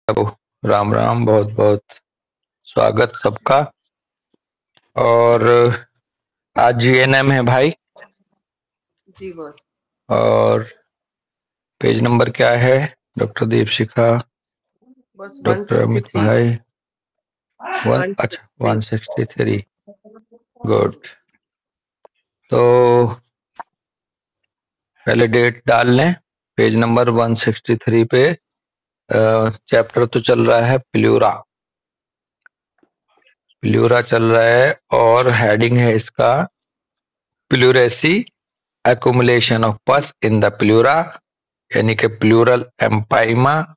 राम राम, बहुत बहुत स्वागत सबका। और आज जीएनएम है भाई। जी बॉस। और पेज नंबर क्या है डॉक्टर दीपशिखा? बस डॉक्टर अमित 163। भाई अच्छा 163। 163। गुड। तो पहले डेट डाल लें। पेज नंबर 163 पे चैप्टर तो चल रहा है प्लूरा। प्लूरा चल रहा है और हेडिंग है इसका pleurisy, accumulation of pus in the pleura, यानी कि प्लूरल एम्पाइमा।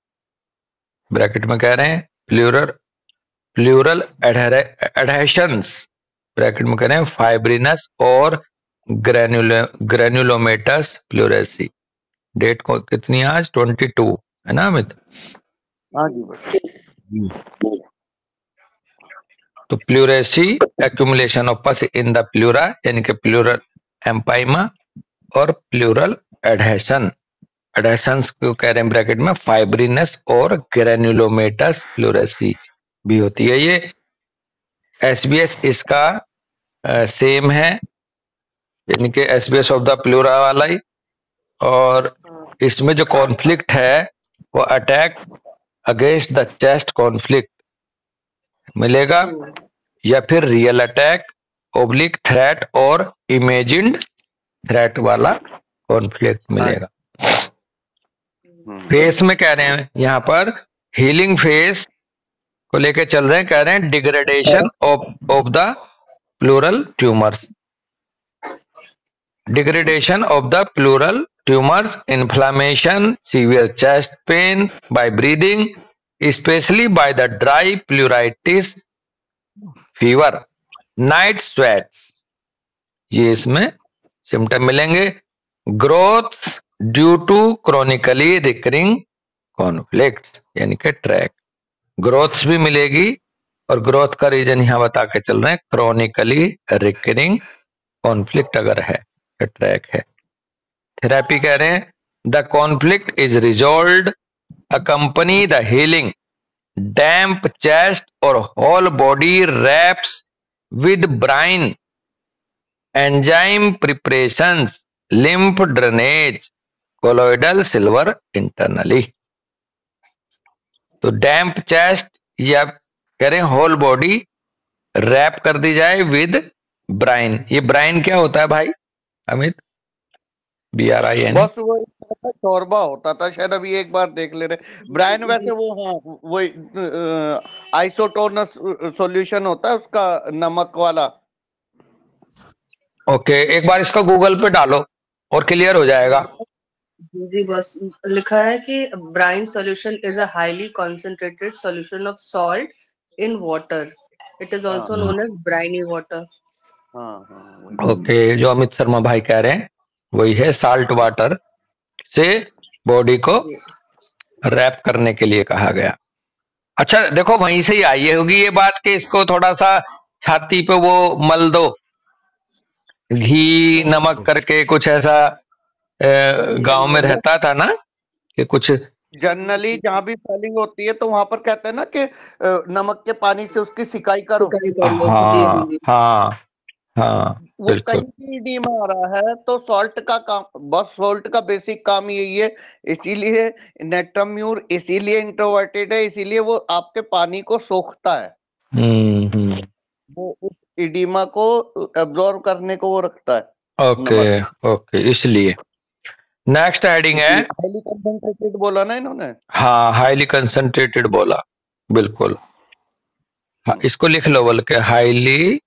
ब्रैकेट में कह रहे हैं प्लूरल एडहेशंस, ब्रैकेट में कह रहे हैं फाइब्रिनस और ग्रेनुलोमेटस प्लूरेसी। डेट को कितनी है आज? 22 है ना अमित? हाँ जी। तो प्लूरेसी, एक्यूमुलेशन ऑफ पस इन द प्लूरा, यानी कि प्लूरल एम्पाइमा और प्लूरल एडहेशन। एडहेशंस को कह रहे हैं ब्रैकेट में फाइब्रिनस और ग्रेनुलोमेटस प्लूरेसी भी होती है। ये एसबीएस इसका सेम है, यानी कि एसबीएस ऑफ द प्लूरा वाला ही। और इसमें जो कॉन्फ्लिक्ट है वो attack against the chest conflict मिलेगा, या फिर रियल अटैक, ओब्लिक थ्रेट और इमेजिन्ड थ्रेट वाला कॉन्फ्लिक्ट मिलेगा। फेस में कह रहे हैं यहाँ पर हीलिंग फेस को लेके चल रहे हैं, कह रहे हैं degradation of the pleural tumours, degradation of the pleural tumours, inflammation, severe chest pain by breathing, especially by the dry pleuritis, fever, night sweats, ये इसमें सिम्टम मिलेंगे। Growth due to chronically recurring conflicts, यानी कि track growth भी मिलेगी। और growth का reason यहां बता के चल रहे हैं क्रोनिकली रिकरिंग कॉन्फ्लिक्ट अगर है तो ट्रैक है। थेरेपी कह रहे हैं the conflict is resolved, accompany the healing, damp chest और whole body wraps with brine, enzyme preparations, lymph drainage, colloidal silver internally. तो डैम्प चेस्ट या कह रहे हैं होल बॉडी रैप कर दी जाए विद ब्राइन। ये ब्राइन क्या होता है भाई अमित? BRIN। बस वो शोरबा होता था शायद, अभी एक बार देख ले रहे। ब्राइन वैसे वो, हाँ वो आइसोटोनस सॉल्यूशन होता है उसका, नमक वाला। ओके, एक बार इसका गूगल पे डालो और क्लियर हो जाएगा। जी बस लिखा है कि brine solution is a highly concentrated solution of salt in water, it is also known as briny water. Okay, जो अमित शर्मा भाई कह रहे हैं वही है, साल्ट वाटर से बॉडी को रैप करने के लिए कहा गया। अच्छा देखो, वहीं से ही आई होगी ये बात कि इसको थोड़ा सा छाती पे वो मल दो, घी नमक करके, कुछ ऐसा गांव में रहता था ना कि कुछ जनरली जहाँ भी फॉलिंग होती है तो वहां पर कहते हैं ना कि नमक के पानी से उसकी सिकाई करो। हाँ हाँ हाँ, वो बिल्कुल। कहीं भी एडीमा आ रहा है तो सॉल्ट का काम, बस सॉल्ट का बेसिक काम यही है। इसीलिए नेट्रम्यूर इसीलिए इंट्रोवर्टेड है, इसीलिए वो आपके पानी को सोखता है। वो उस एडीमा को एब्जॉर्ब करने को वो रखता है। ओके ओके, इसलिए नेक्स्ट हेडिंग है हाईली कंसंट्रेटेड बोला ना इन्होंने। हाँ, हाईली कंसंट्रेटेड बोला, बिल्कुल। हाँ, इसको लिख लो बोल के, हाईली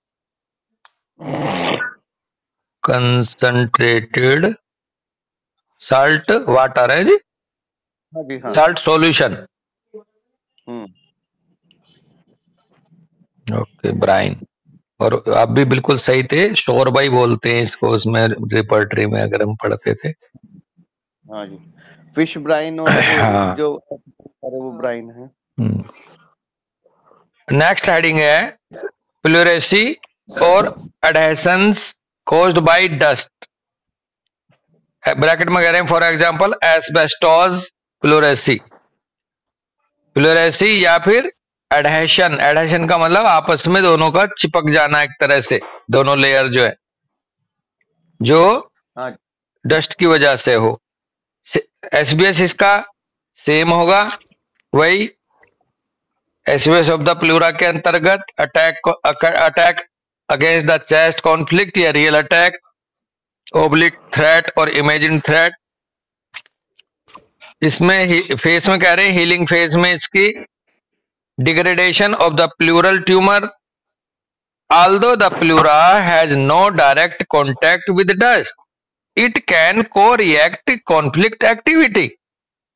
कंसंट्रेटेड साल्ट वाटर है जी, साल्ट सॉल्यूशन। Okay, brine. और आप भी बिल्कुल सही थे, शोरबा ही बोलते हैं इसको, उसमें रिपर्टरी में अगर हम पढ़ते थे। हाँ जी, फिश ब्राइन और हाँ। जो अरे वो ब्राइन है। नेक्स्ट हेडिंग है प्लूरेसी और एडहेशंस कॉज्ड बाय डस्ट। ब्रैकेट में कह रहे हैं for example asbestos pleurisy, pleurisy या फिर एडहेशन। एडहेशन का मतलब आपस में दोनों का चिपक जाना एक तरह से, दोनों लेयर जो है, जो डस्ट की वजह से हो। एसबीएस इसका सेम होगा, वही एसबीएस ऑफ द प्लूरा के अंतर्गत attack against the chest conflict या रियल अटैक, ओब्लिक थ्रेट और इमेजिन थ्रेट। इसमें फेस में कह रहे हैं हीलिंग फेज में इसकी degradation of the pleural tumour, although the pleura has no direct contact with dust, it can co-react conflict activity।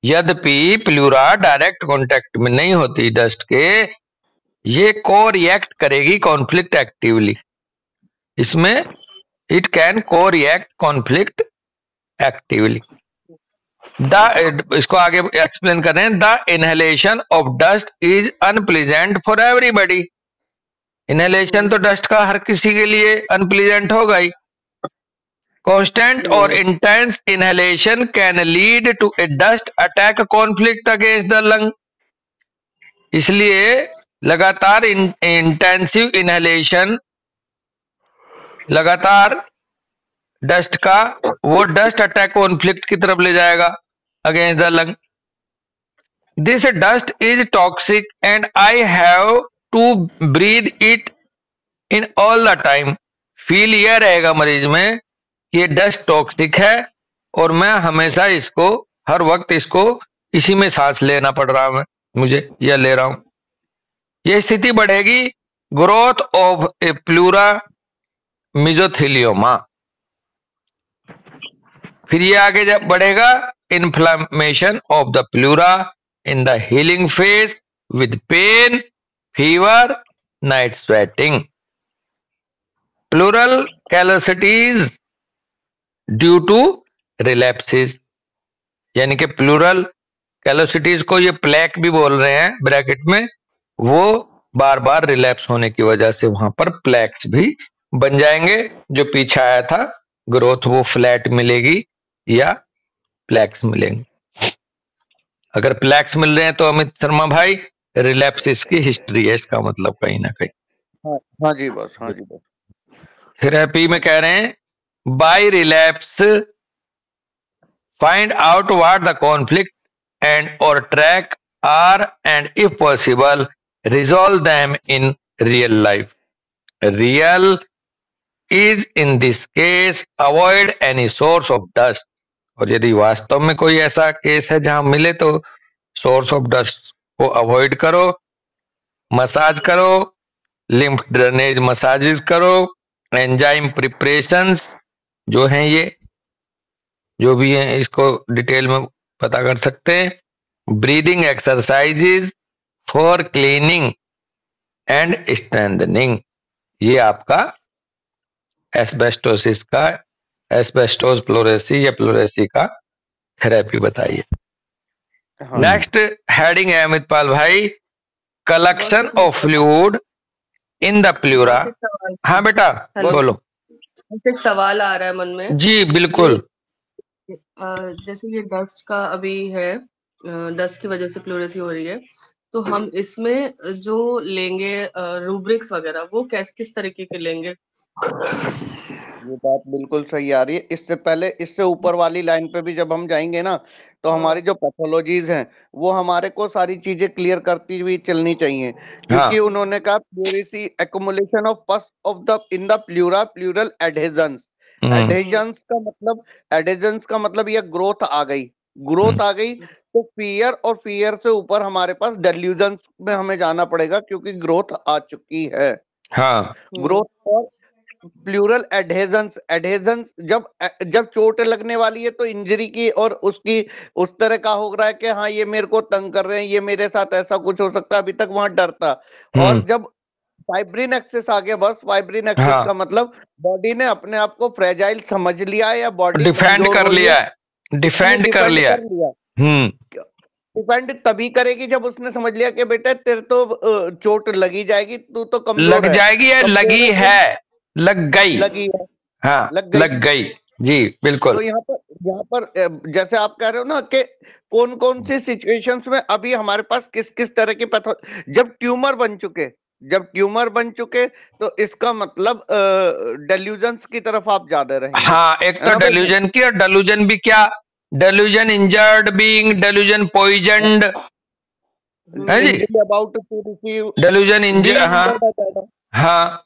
यद्यपि प्लूरा डायरेक्ट कांटेक्ट में नहीं होती डस्ट के, ये को-रिएक्ट करेगी कॉन्फ्लिक्ट एक्टिवली। इसमें इट कैन को-रिएक्ट कॉन्फ्लिक्ट एक्टिवली। इसको आगे एक्सप्लेन कर रहे हैं। The inhalation of dust is unpleasant for everybody. Inhalation तो डस्ट का हर किसी के लिए अनप्लीजेंट होगा ही। Constant or intense inhalation can lead to a dust attack conflict against the lung। इसलिए लगातार इंटेंसिव इनहेलेशन, लगातार डस्ट का, वो डस्ट अटैक कॉन्फ्लिक्ट की तरफ ले जाएगा against the lung. This dust is toxic and I have to breathe it in all the time. Feel यह रहेगा मरीज में, ये डस्ट टॉक्सिक है और मैं हमेशा इसको, हर वक्त इसको इसी में सांस लेना पड़ रहा है मुझे, या ले रहा हूं। ये स्थिति बढ़ेगी growth of a pleura mesothelioma. फिर ये आगे जब बढ़ेगा inflammation of the pleura in the healing phase with pain, fever, night sweating. Pleural callosities due to relapses, यानी कि प्लूरल कैलोसिटीज को ये प्लेक भी बोल रहे हैं ब्रैकेट में, वो बार बार रिलैप्स होने की वजह से वहां पर प्लेक्स भी बन जाएंगे। जो पीछे आया था ग्रोथ, वो फ्लैट मिलेगी या प्लेक्स मिलेंगे। अगर प्लेक्स मिल रहे हैं तो अमित शर्मा भाई रिलैप्सिस की हिस्ट्री है, इसका मतलब कहीं ना कहीं। हाँ जी बस, हाँ जी बस। फिर हैप्पी में कह रहे हैं by relapse find out what the conflict and or track are and if possible resolve them in real life। real is in this case avoid any source of dust। और यदि वास्तव में कोई ऐसा केस है जहां मिले तो सोर्स ऑफ डस्ट को अवॉइड करो, मसाज करो, लिम्फ ड्रेनेज मसाजेस करो, एंजाइम प्रिपरेशंस जो हैं, ये जो भी हैं इसको डिटेल में पता कर सकते हैं। Breathing exercises for cleaning and strengthening. ये आपका एस्बेस्टोसिस का, एस्बेस्टोस प्लूरेसी या प्लूरेसी का थेरेपी बताइए। नेक्स्ट हेडिंग है अमितपाल भाई, collection of fluid in the pleura. हाँ बेटा बोलो। एक सवाल आ रहा है मन में। जी बिल्कुल। जैसे ये डस्ट का अभी है, डस्ट की वजह से प्लूरेसी हो रही है, तो हम इसमें जो लेंगे रूब्रिक्स वगैरह, वो किस तरीके के लेंगे? ये बात बिल्कुल सही आ रही है। इससे पहले, इससे ऊपर वाली लाइन पे भी जब हम जाएंगे ना, तो हमारी जो पैथोलॉजीज हैं वो हमारे को सारी चीजें क्लियर करती हुई चलनी चाहिए। क्योंकि उन्होंने कहा pleurisy accumulation of pus of the in the pleura, pleural adhesions. Adhesions का मतलब ये ग्रोथ आ गई, ग्रोथ आ गई तो फियर, और फियर से ऊपर हमारे पास डेल्यूजन्स में हमें जाना पड़ेगा क्योंकि ग्रोथ आ चुकी है। हाँ, ग्रोथ और प्लूरल एडहेजन्स। एडहेजन्स जब चोट लगने वाली है तो इंजरी की और उसकी उस तरह का हो रहा है कि हाँ ये मेरे को तंग कर रहे हैं, ये मेरे साथ ऐसा कुछ हो सकता है, अभी तक वहां डर था। और जब फाइब्रिन एक्सेस आ गया, बस फाइब्रिन एक्सेस का मतलब बॉडी ने अपने आप को फ्रेजाइल समझ लिया या बॉडी डिफेंड कर लिया है, डिफेंड कर लिया। डिफेंड तभी करेगी जब उसने समझ लिया कि बेटा तेरे तो चोट लगी जाएगी, तू तो कमजोर लग जाएगी या लगी है, लग गई, लगी है, हाँ लग गई जी बिल्कुल। तो यहाँ पर यहाँ पर जैसे आप कह रहे हो ना कि कौन कौन सी सिचुएशंस में अभी हमारे पास किस किस तरह की जब ट्यूमर बन चुके तो इसका मतलब डेल्यूजन्स की तरफ आप ज्यादा रहेंगे। हाँ, एक है तो ना भाई? डेल्यूजन की, और डेल्यूजन भी क्या, delusion injured being, delusion poisoned, है जी, Injury about to receive, delusion injure, being हाँ injured at all. हाँ।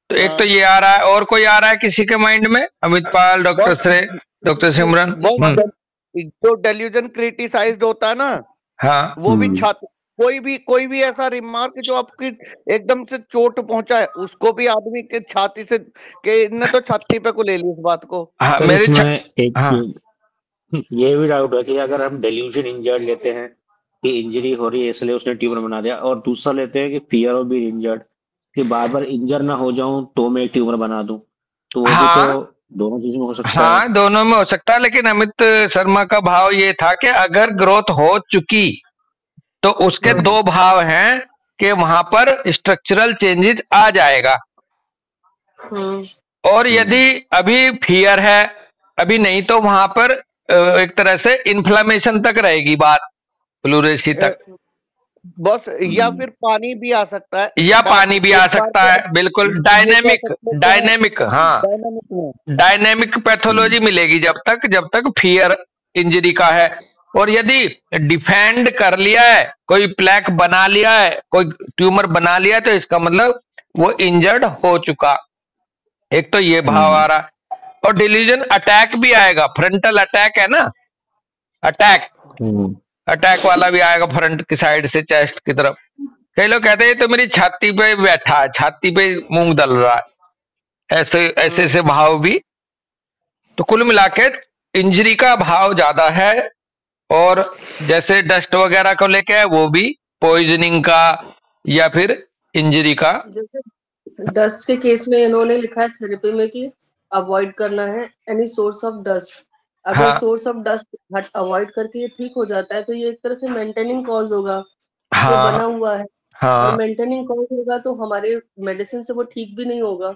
तो एक तो हाँ, ये आ रहा है, और कोई आ रहा है किसी के माइंड में? अमित पाल, डॉक्टर बस श्रेय, डॉक्टर सिमरन। बस जो डेल्यूजन क्रिटिसाइज्ड होता है ना, हाँ वो भी छात्र, कोई भी ऐसा रिमार्क जो आपकी एकदम से चोट पहुंचाए, उसको भी आदमी के छाती से, के इनने तो छाती पे को ले ली इस बात को। हाँ, सर मेरे इसमें एक हाँ ये भी डाउट है कि अगर हम डेल्यूजन इंजर्ड लेते हैं कि इंजरी हो रही है इसलिए उसने ट्यूमर बना दिया, और दूसरा लेते हैं कि फियर ऑफ बीइंग इंजर्ड कि बार बार इंजर ना हो जाऊं तो मैं एक ट्यूमर बना दूं, तो वो भी तो हाँ दोनों चीजों में हो सकता है। हाँ, दोनों में हो सकता है, लेकिन अमित शर्मा का भाव ये था कि अगर ग्रोथ हो चुकी तो उसके दो भाव हैं कि वहां पर स्ट्रक्चरल चेंजेस आ जाएगा, और यदि अभी फियर है, अभी नहीं, तो वहां पर एक तरह से इन्फ्लामेशन तक रहेगी बात, प्लूरेसी तक, बस या फिर पानी भी आ सकता है, या पानी भी आ एक बार सकता है, बिल्कुल ये कह डायनेमिक, सकते हैं डायनेमिक, हाँ डायनामिक में। डायनेमिक पैथोलॉजी मिलेगी जब तक फियर इंजरी का है। और यदि डिफेंड कर लिया है, कोई प्लेक बना लिया है, कोई ट्यूमर बना लिया है, तो इसका मतलब वो इंजर्ड हो चुका। एक तो ये भाव आ रहा है, और डिलीजन अटैक भी आएगा, फ्रंटल अटैक है ना, अटैक, अटैक वाला भी आएगा फ्रंट की साइड से, चेस्ट की तरफ। कई लोग कहते हैं तो मेरी छाती पे बैठा है, छाती पे मूंग दल रहा है, ऐसे ऐसे से भाव भी। तो कुल मिला के इंजरी का भाव ज्यादा है, और जैसे डस्ट वगैरह को लेके है वो भी पॉइजनिंग का या फिर इंजरी का। जैसे डस्ट के केस में इन्होंने लिखा है थेरेपी में कि अवॉइड करना है एनी सोर्स ऑफ डस्ट। अगर हाँ सोर्स ऑफ डस्ट अवॉइड करके ये ठीक हो जाता है तो ये एक तरह से मेंटेनिंग कॉज होगा जो बना हाँ हुआ है, और हाँ मेंटेनिंग कॉज होगा तो हमारे मेडिसिन से वो ठीक भी नहीं होगा।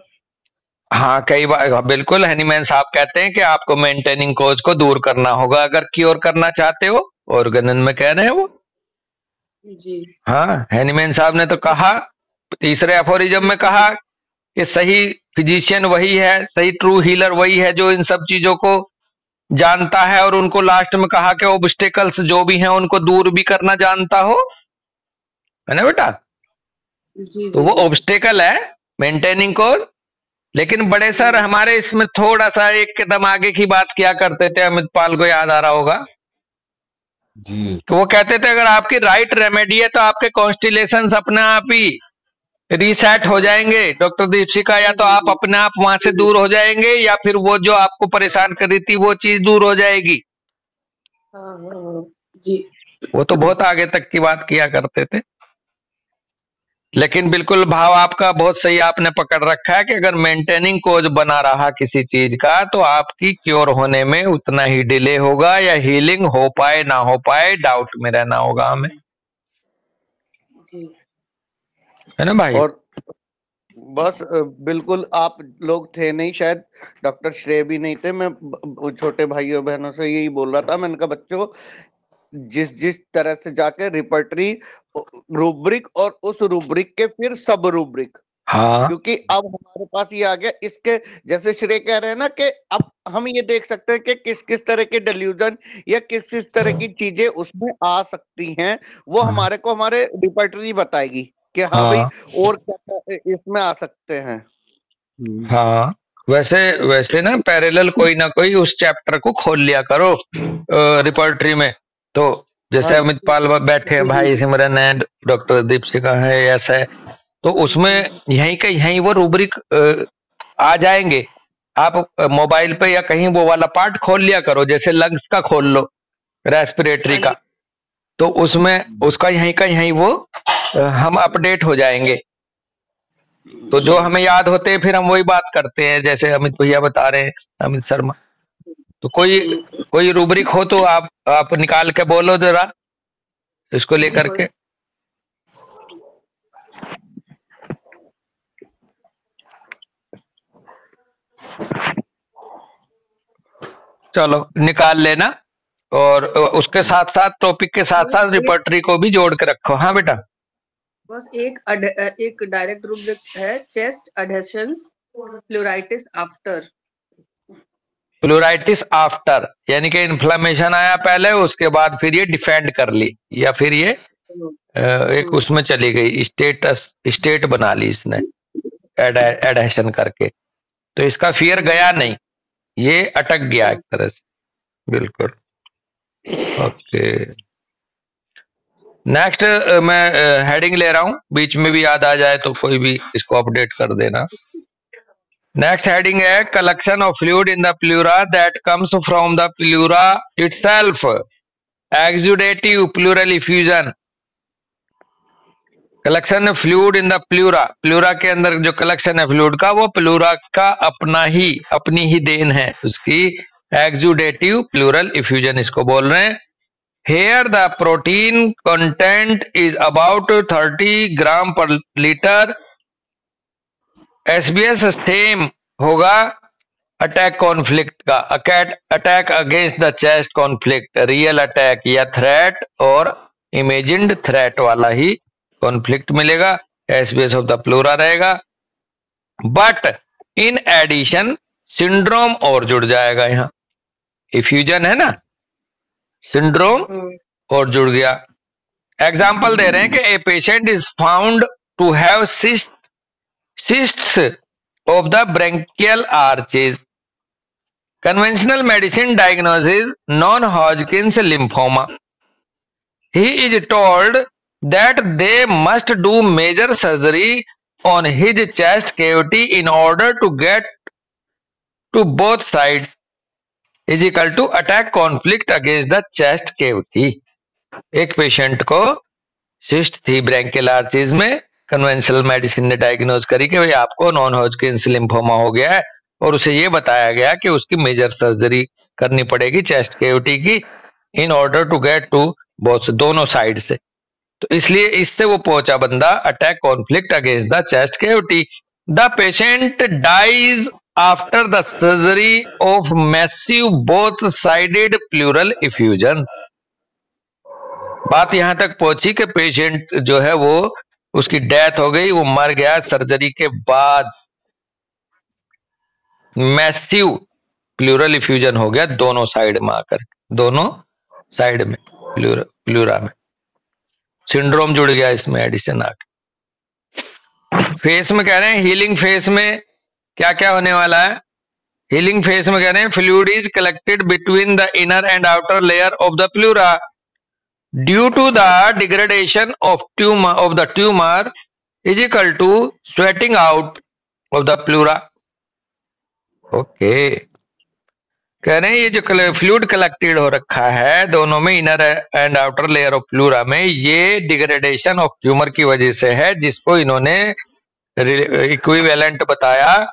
हाँ, कई बार बिल्कुल हैनीमैन साहब कहते हैं कि आपको मेंटेनिंग कोज को दूर करना होगा अगर क्योर करना चाहते हो, ऑर्गेनन में कह रहे हैं वो। जी हाँ, हैनीमैन साहब ने तो कहा, तीसरे एफोरिज्म में कहा कि सही फिजिशियन वही है, सही ट्रू हीलर वही है जो इन सब चीजों को जानता है, और उनको लास्ट में कहा कि ऑब्स्टेकल्स जो भी हैं उनको दूर भी करना जानता हो, है ना बेटा। जी तो जी वो जी ऑब्स्टेकल है मेंटेनिंग कोज। लेकिन बड़े सर हमारे इसमें थोड़ा सा एक कदम आगे की बात किया करते थे, अमित पाल को याद आ रहा होगा जी। तो वो कहते थे अगर आपकी राइट रेमेडी है तो आपके कॉन्स्टिलेशंस अपने आप ही रीसेट हो जाएंगे डॉक्टर दीपशिका, या तो आप अपने आप वहां से दूर हो जाएंगे, या फिर वो जो आपको परेशान कर रही थी वो चीज दूर हो जाएगी। हाँ हाँ हाँ, जी वो तो बहुत आगे तक की बात किया करते थे। लेकिन बिल्कुल भाव आपका बहुत सही आपने पकड़ रखा है कि अगर मेंटेनिंग कोज बना रहा किसी चीज का तो आपकी क्योर होने में उतना ही डिले होगा, या हीलिंग हो पाए ना हो पाए डाउट में रहना होगा हमें, जी। है ना भाई। और बस बिल्कुल आप लोग थे नहीं शायद, डॉक्टर श्रेय भी नहीं थे, मैं छोटे भाइयों बहनों से यही बोल रहा था, मैंने कहा बच्चों जिस जिस तरह से जाके रिपर्टरी रूब्रिक और उस रूब्रिक के फिर सब रूब्रिक, हाँ क्योंकि अब हमारे पास ये आ गया इसके, जैसे श्रेय कह रहे हैं ना कि अब हम ये देख सकते हैं कि किस किस तरह के डेल्यूजन या किस किस तरह की चीजें उसमें आ सकती हैं, वो हमारे को हमारे रिपर्टरी बताएगी कि हाँ भाई और क्या क्या इसमें आ सकते हैं। हाँ, वैसे वैसे ना पैरेलल कोई ना कोई उस चैप्टर को खोल लिया करो रिपोर्टरी में। तो जैसे हाँ अमित पाल बैठे हैं, भाई सिमरन है, डॉक्टर दीपशिका है, ऐसा है, तो उसमें यहीं के यहीं वो रूब्रिक आ जाएंगे। आप मोबाइल पे या कहीं वो वाला पार्ट खोल लिया करो, जैसे लंग्स का खोल लो, रेस्पिरेटरी का, तो उसमें उसका यहीं का यहीं वो हम अपडेट हो जाएंगे। तो जो हमें याद होते हैं फिर हम वही बात करते हैं, जैसे अमित भैया बता रहे हैं, अमित शर्मा। तो कोई कोई रूब्रिक हो तो आप निकाल के बोलो जरा इसको लेकर के। चलो निकाल लेना, और उसके साथ साथ टॉपिक के साथ साथ रिपर्टरी को भी जोड़ के रखो। हाँ बेटा, बस एक डायरेक्ट रूब्रिक है, chest adhesions pleuritis after. Pleuritis after यानी कि इन्फ्लेमेशन आया पहले, उसके बाद फिर ये डिफेंड कर ली, या फिर ये एक उसमें चली गई, स्टेट बना ली इसने एडहेशन करके, तो इसका फियर गया नहीं, ये अटक गया एक तरह से। बिल्कुल ओके। नेक्स्ट मैं हेडिंग ले रहा हूं, बीच में भी याद आ जाए तो कोई भी इसको अपडेट कर देना। नेक्स्ट हेडिंग है collection of fluid in the pleura that comes from the pleura itself, exudative pleural effusion. Collection fluid in the pleura, pleura के अंदर जो कलेक्शन है फ्लूइड का, वो प्लूरा का अपनी ही देन है उसकी। एक्सुडेटिव प्लूरल इफ्यूजन इसको बोल रहे हैं। Here the protein content is about 30 gram per litre. SBS same होगा अटैक कॉन्फ्लिक्ट का, attack against the chest conflict, real attack या थ्रेट और इमेजिन्ड थ्रेट वाला ही कॉन्फ्लिक्ट मिलेगा, SBS ऑफ द प्लूरा रहेगा। बट इन एडिशन सिंड्रोम और जुड़ जाएगा, यहाँ इफ्यूजन है ना, सिंड्रोम और जुड़ गया। एग्जाम्पल दे रहे हैं कि a patient is found to have cysts of the branchial arches. Conventional medicine diagnosis non Hodgkin's lymphoma. He is told that they must do major surgery on his chest cavity in order to get to both sides is equal to attack conflict against the chest cavity. एक patient को cyst थी branchial arches में, conventional medicine ने diagnose करी कि भाई आपको non Hodgkin's lymphoma हो गया है, और उसे ये बताया गया कि उसकी मेजर सर्जरी करनी पड़ेगी चेस्ट कैविटी की, in order to get to both, दोनों साइड से। तो इसलिए इससे वो पहुंचा बंदा attack conflict against the chest cavity. The patient dies after the surgery of massive both sided pleural effusions. बात यहां तक पहुंची कि पेशेंट जो है वो उसकी डेथ हो गई, वो मर गया सर्जरी के बाद, मैसिव प्लूरल इफ्यूजन हो गया दोनों साइड में आकर, दोनों साइड में प्लूरा में सिंड्रोम जुड़ गया इसमें एडिशन आकर। फेस में कह रहे हैं, हीलिंग फेस में क्या क्या होने वाला है। हीलिंग फेस में कह रहे हैं fluid is collected between the inner and outer layer of the pleura due to the degradation of the tumour is equal to sweating out of the pleura. Okay, कह रहे हैं ये जो फ्लूइड कलेक्टेड हो रखा है दोनों में, inner and outer layer of pleura में, ये डिग्रेडेशन ऑफ ट्यूमर की वजह से है, जिसको इन्होंने इक्विवेलेंट बताया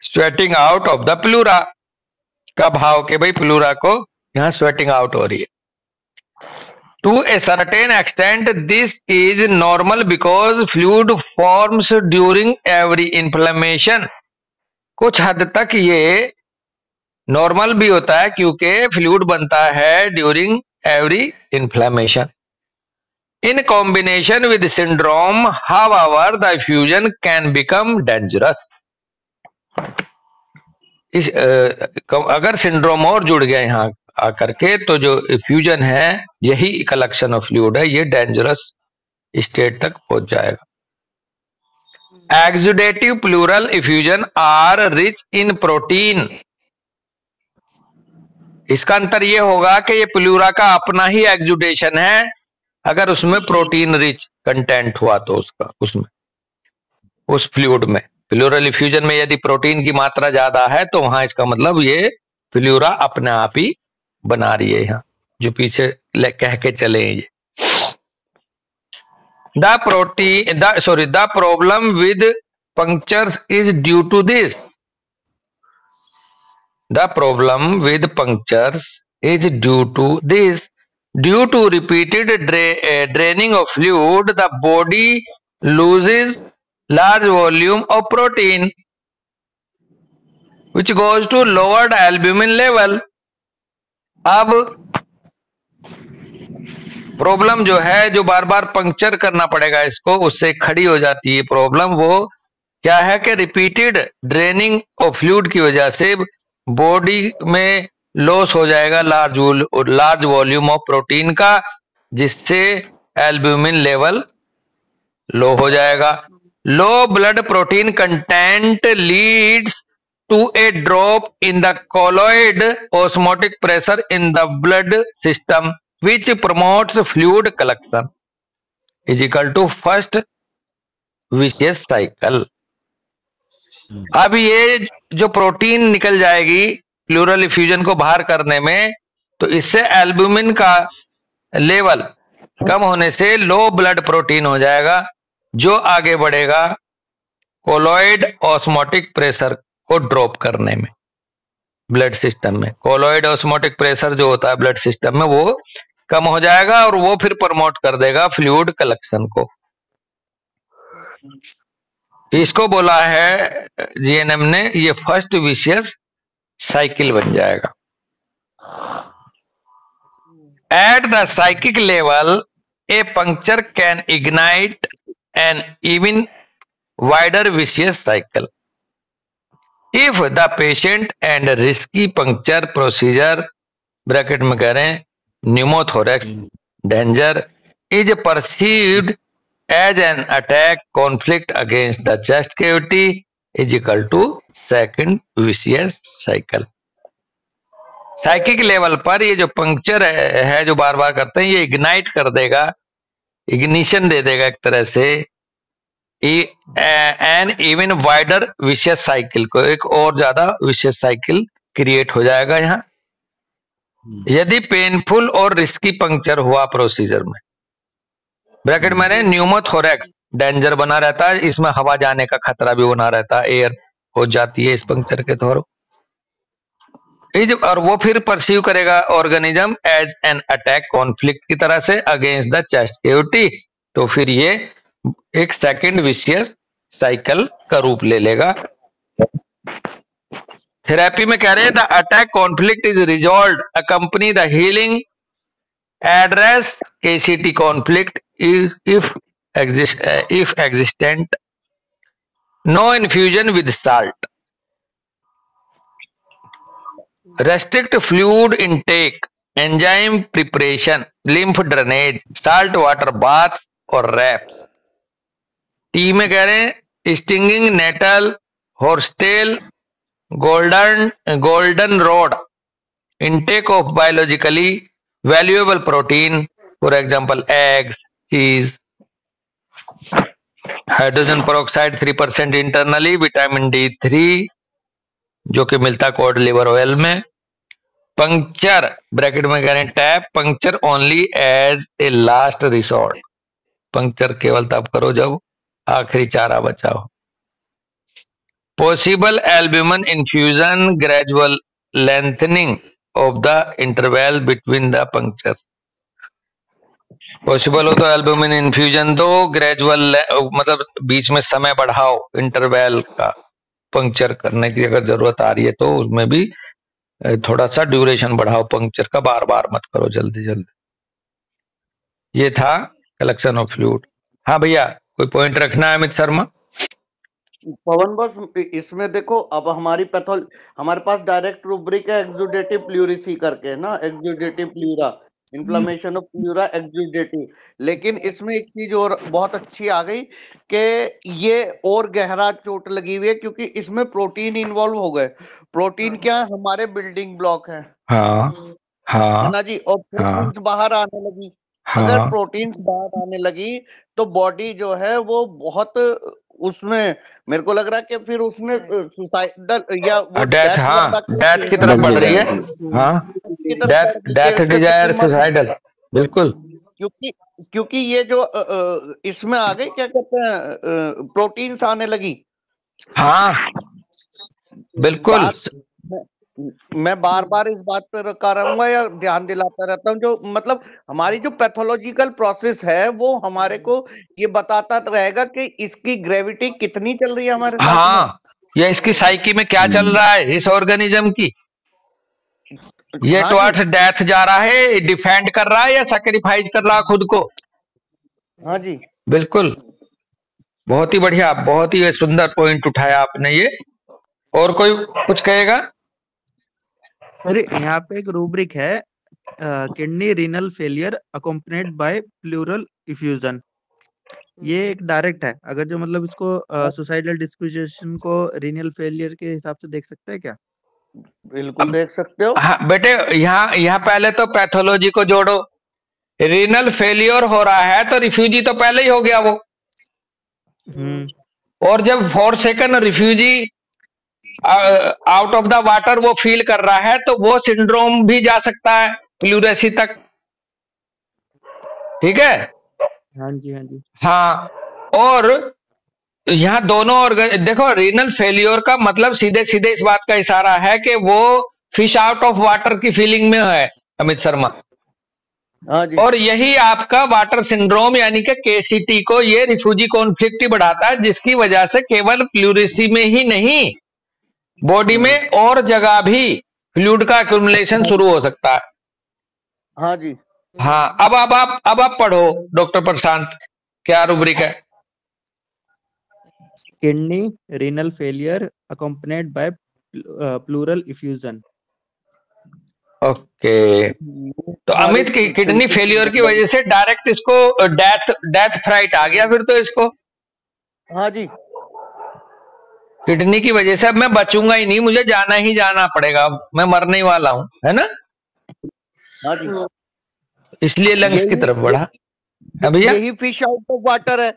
sweating out of the pleura का भाव के भाई प्लूरा को यहां स्वेटिंग आउट हो रही है। To a certain extent, this is normal because fluid forms during every inflammation. कुछ हद तक ये नॉर्मल भी होता है क्योंकि फ्लूइड बनता है during every inflammation. In combination with syndrome, however, the fusion can become dangerous. अगर सिंड्रोम और जुड़ गया यहाँ आकर के तो जो फ्यूजन है, यही कलेक्शन ऑफ फ्लूइड है, ये डेंजरस स्टेट तक पहुंच जाएगा। Exudative pleural effusion are rich in protein. इसका अंतर ये होगा कि ये प्लूरा का अपना ही एक्सुडेशन है, अगर उसमें प्रोटीन रिच कंटेंट हुआ तो उसका उसमें उस फ्लूइड में, प्लूरल इफ्यूजन में यदि प्रोटीन की मात्रा ज्यादा है तो वहां इसका मतलब ये प्लूरा अपने आप ही बना रही है, यहाँ जो पीछे कह के चले ये। The problem with punctures is due to this. The problem with punctures is due to this. Due to repeated draining of fluid the body loses large volume of protein which goes to lowered albumin level अब problem जो है, जो बार बार puncture करना पड़ेगा इसको, उससे खड़ी हो जाती है प्रॉब्लम। वो क्या है कि रिपीटेड ड्रेनिंग ऑफ फ्लूइड की वजह से बॉडी में लॉस हो जाएगा लार्ज वॉल्यूम ऑफ प्रोटीन का, जिससे एल्ब्यूमिन लेवल लो हो जाएगा। Low blood protein content leads to a drop in the colloid osmotic pressure in the blood system which promotes fluid collection is equal to first vicious cycle। अब ये जो protein निकल जाएगी pleural effusion को बाहर करने में, तो इससे एल्ब्यूमिन का लेवल कम होने से लो ब्लड प्रोटीन हो जाएगा, जो आगे बढ़ेगा कोलॉइड ऑस्मोटिक प्रेशर को ड्रॉप करने में ब्लड सिस्टम में। कोलॉइड ऑस्मोटिक प्रेशर जो होता है ब्लड सिस्टम में, वो कम हो जाएगा और वो फिर प्रमोट कर देगा फ्लूइड कलेक्शन को। इसको बोला है जीएनएम ने, ये फर्स्ट विशियस साइकिल बन जाएगा। At the psychic level a puncture can ignite an even wider vicious cycle if the patient and risky puncture procedure bracket में कह रहे हैं pneumothorax danger is perceived as an attack conflict against the chest cavity is equal to second vicious cycle। Psychic level पर ये जो puncture है जो बार बार करते हैं, ये इग्नाइट कर देगा, इग्निशन दे देगा एक तरह से an even wider vicious cycle को, एक और ज्यादा विशियस साइकिल क्रिएट हो जाएगा यहाँ यदि पेनफुल और रिस्की पंक्चर हुआ प्रोसीजर में। ब्रैकेट में न्यूमोथोरैक्स डेंजर बना रहता है, इसमें हवा जाने का खतरा भी बना रहता है, एयर हो जाती है इस पंक्चर के थ्रू, और वो फिर परसीव करेगा organism as an attack conflict की तरह से अगेंस्ट द चेस्ट कैविटी। तो फिर ये एक सेकंड विशियस साइकिल का रूप ले लेगा। थेरेपी में कह रहे हैं the attack conflict is resolve accompany the healing address KCT conflict if existent no infusion with salt restrict fluid intake enzyme preparation lymph drainage salt water bath और wraps. Tea में कह रहे हैं stinging nettle horsetail golden rod intake of biologically valuable protein, for example eggs, cheese, hydrogen peroxide 3% internally, vitamin D3 जो कि मिलता है cod liver oil में। पंक्चर ब्रैकेट में कह रहे हैं tap puncture only as a last resort, puncture केवल तब करो जब आखिरी चारा बचाओ। Possible albumin infusion, gradual lengthening of the interval between the puncture। Possible हो तो एल्ब्यूमिन इन्फ्यूजन दो, ग्रेजुअल मतलब बीच में समय बढ़ाओ इंटरवल का, पंक्चर करने की अगर जरूरत आ रही है तो उसमें भी थोड़ा सा ड्यूरेशन बढ़ाओ पंक्चर का, बार बार मत करो जल्दी जल्दी। ये था कलेक्शन ऑफ फ्लूइड। हाँ भैया कोई पॉइंट रखना है अमित शर्मा? पवन बस इसमें देखो, अब हमारे पास डायरेक्ट रूब्रिक है एक्सुडेटिव प्लूरिसी करके है ना, exudative pleura, inflammation of pleura exudative. लेकिन इसमें एक चीज और बहुत अच्छी आ गई कि ये और गहरा चोट लगी हुई है क्योंकि इसमें प्रोटीन इन्वॉल्व हो गए। प्रोटीन क्या है? हमारे बिल्डिंग ब्लॉक है, हाँ हाँ है ना जी। और प्रोटीन्स बाहर आने लगी, अगर प्रोटीन्स बाहर आने लगी तो बॉडी जो है वो बहुत उसमें, मेरे को लग रहा है कि फिर उसमें सुसाइडल या वो डेथ, हाँ डेथ की तरफ बढ़ रही है, हाँ डेथ डिजायर सुसाइडल, बिल्कुल। क्योंकि ये जो इसमें आ गई क्या कहते हैं प्रोटीन्स आने लगी, हाँ बिल्कुल। मैं बार बार इस बात पर कराऊंगा या ध्यान दिलाता रहता हूँ, जो मतलब हमारी जो पैथोलॉजिकल प्रोसेस है वो हमारे को ये बताता रहेगा कि इसकी ग्रेविटी कितनी चल रही है हमारे साथ, हाँ या इसकी साइकी में क्या चल रहा है इस ऑर्गेनिज्म की। ये हाँ टुवर्ड्स जी, डेथ जा रहा है, डिफेंड कर रहा है या सैक्रिफाइस कर रहा है खुद को? हाँ जी। बिल्कुल, बहुत ही बढ़िया, बहुत ही सुंदर पॉइंट उठाया आपने ये। और कोई कुछ कहेगा? अरे यहाँ पे एक रूब्रिक है, kidney renal failure accompanied by pleural effusion. ये एक डायरेक्ट है, अगर जो मतलब इसको सुसाइडल डिस्पोजिशन को रीनल फेलियर के हिसाब से देख सकते हैं क्या? बिल्कुल अब देख सकते हो। हाँ बेटे, यहाँ पहले तो पैथोलॉजी को जोड़ो। रीनल फेलियर हो रहा है तो रिफ्यूजी तो पहले ही हो गया वो, और जब 4 second refugee out of the water वो फील कर रहा है तो वो सिंड्रोम भी जा सकता है प्लूरेसी तक। ठीक है? हाँ जी, हाँ जी। हाँ, और यहाँ दोनों ऑर्गन देखो, रीनल फेलियर का मतलब सीधे सीधे इस बात का इशारा है कि वो फिश आउट ऑफ वाटर की फीलिंग में है अमित शर्मा। हाँ जी, और यही आपका वाटर सिंड्रोम यानी कि केसीटी को ये रिफ्यूजी कॉन्फ्लिक्ट बढ़ाता है, जिसकी वजह से केवल प्लूरेसी में ही नहीं, बॉडी में और जगह भी फ्लूइड का एक्युमुलेशन शुरू हो सकता है। हाँ जी। हाँ, अब आप पढ़ो डॉक्टर प्रशांत, क्या रूब्रिक है? Kidney renal failure accompanied by pleural effusion. Okay, तो अमित की किडनी फेलियर की वजह से डायरेक्ट इसको डेथ फ्राइट आ गया फिर तो इसको। हाँ जी, किडनी की वजह से अब मैं बचूंगा ही नहीं, मुझे जाना ही जाना पड़ेगा, मैं मरने ही वाला हूं, है ना? हाँ जी। इसलिए लंग्स की तरफ बढ़ा है भैया। यही फिश आउट ऑफ वाटर है,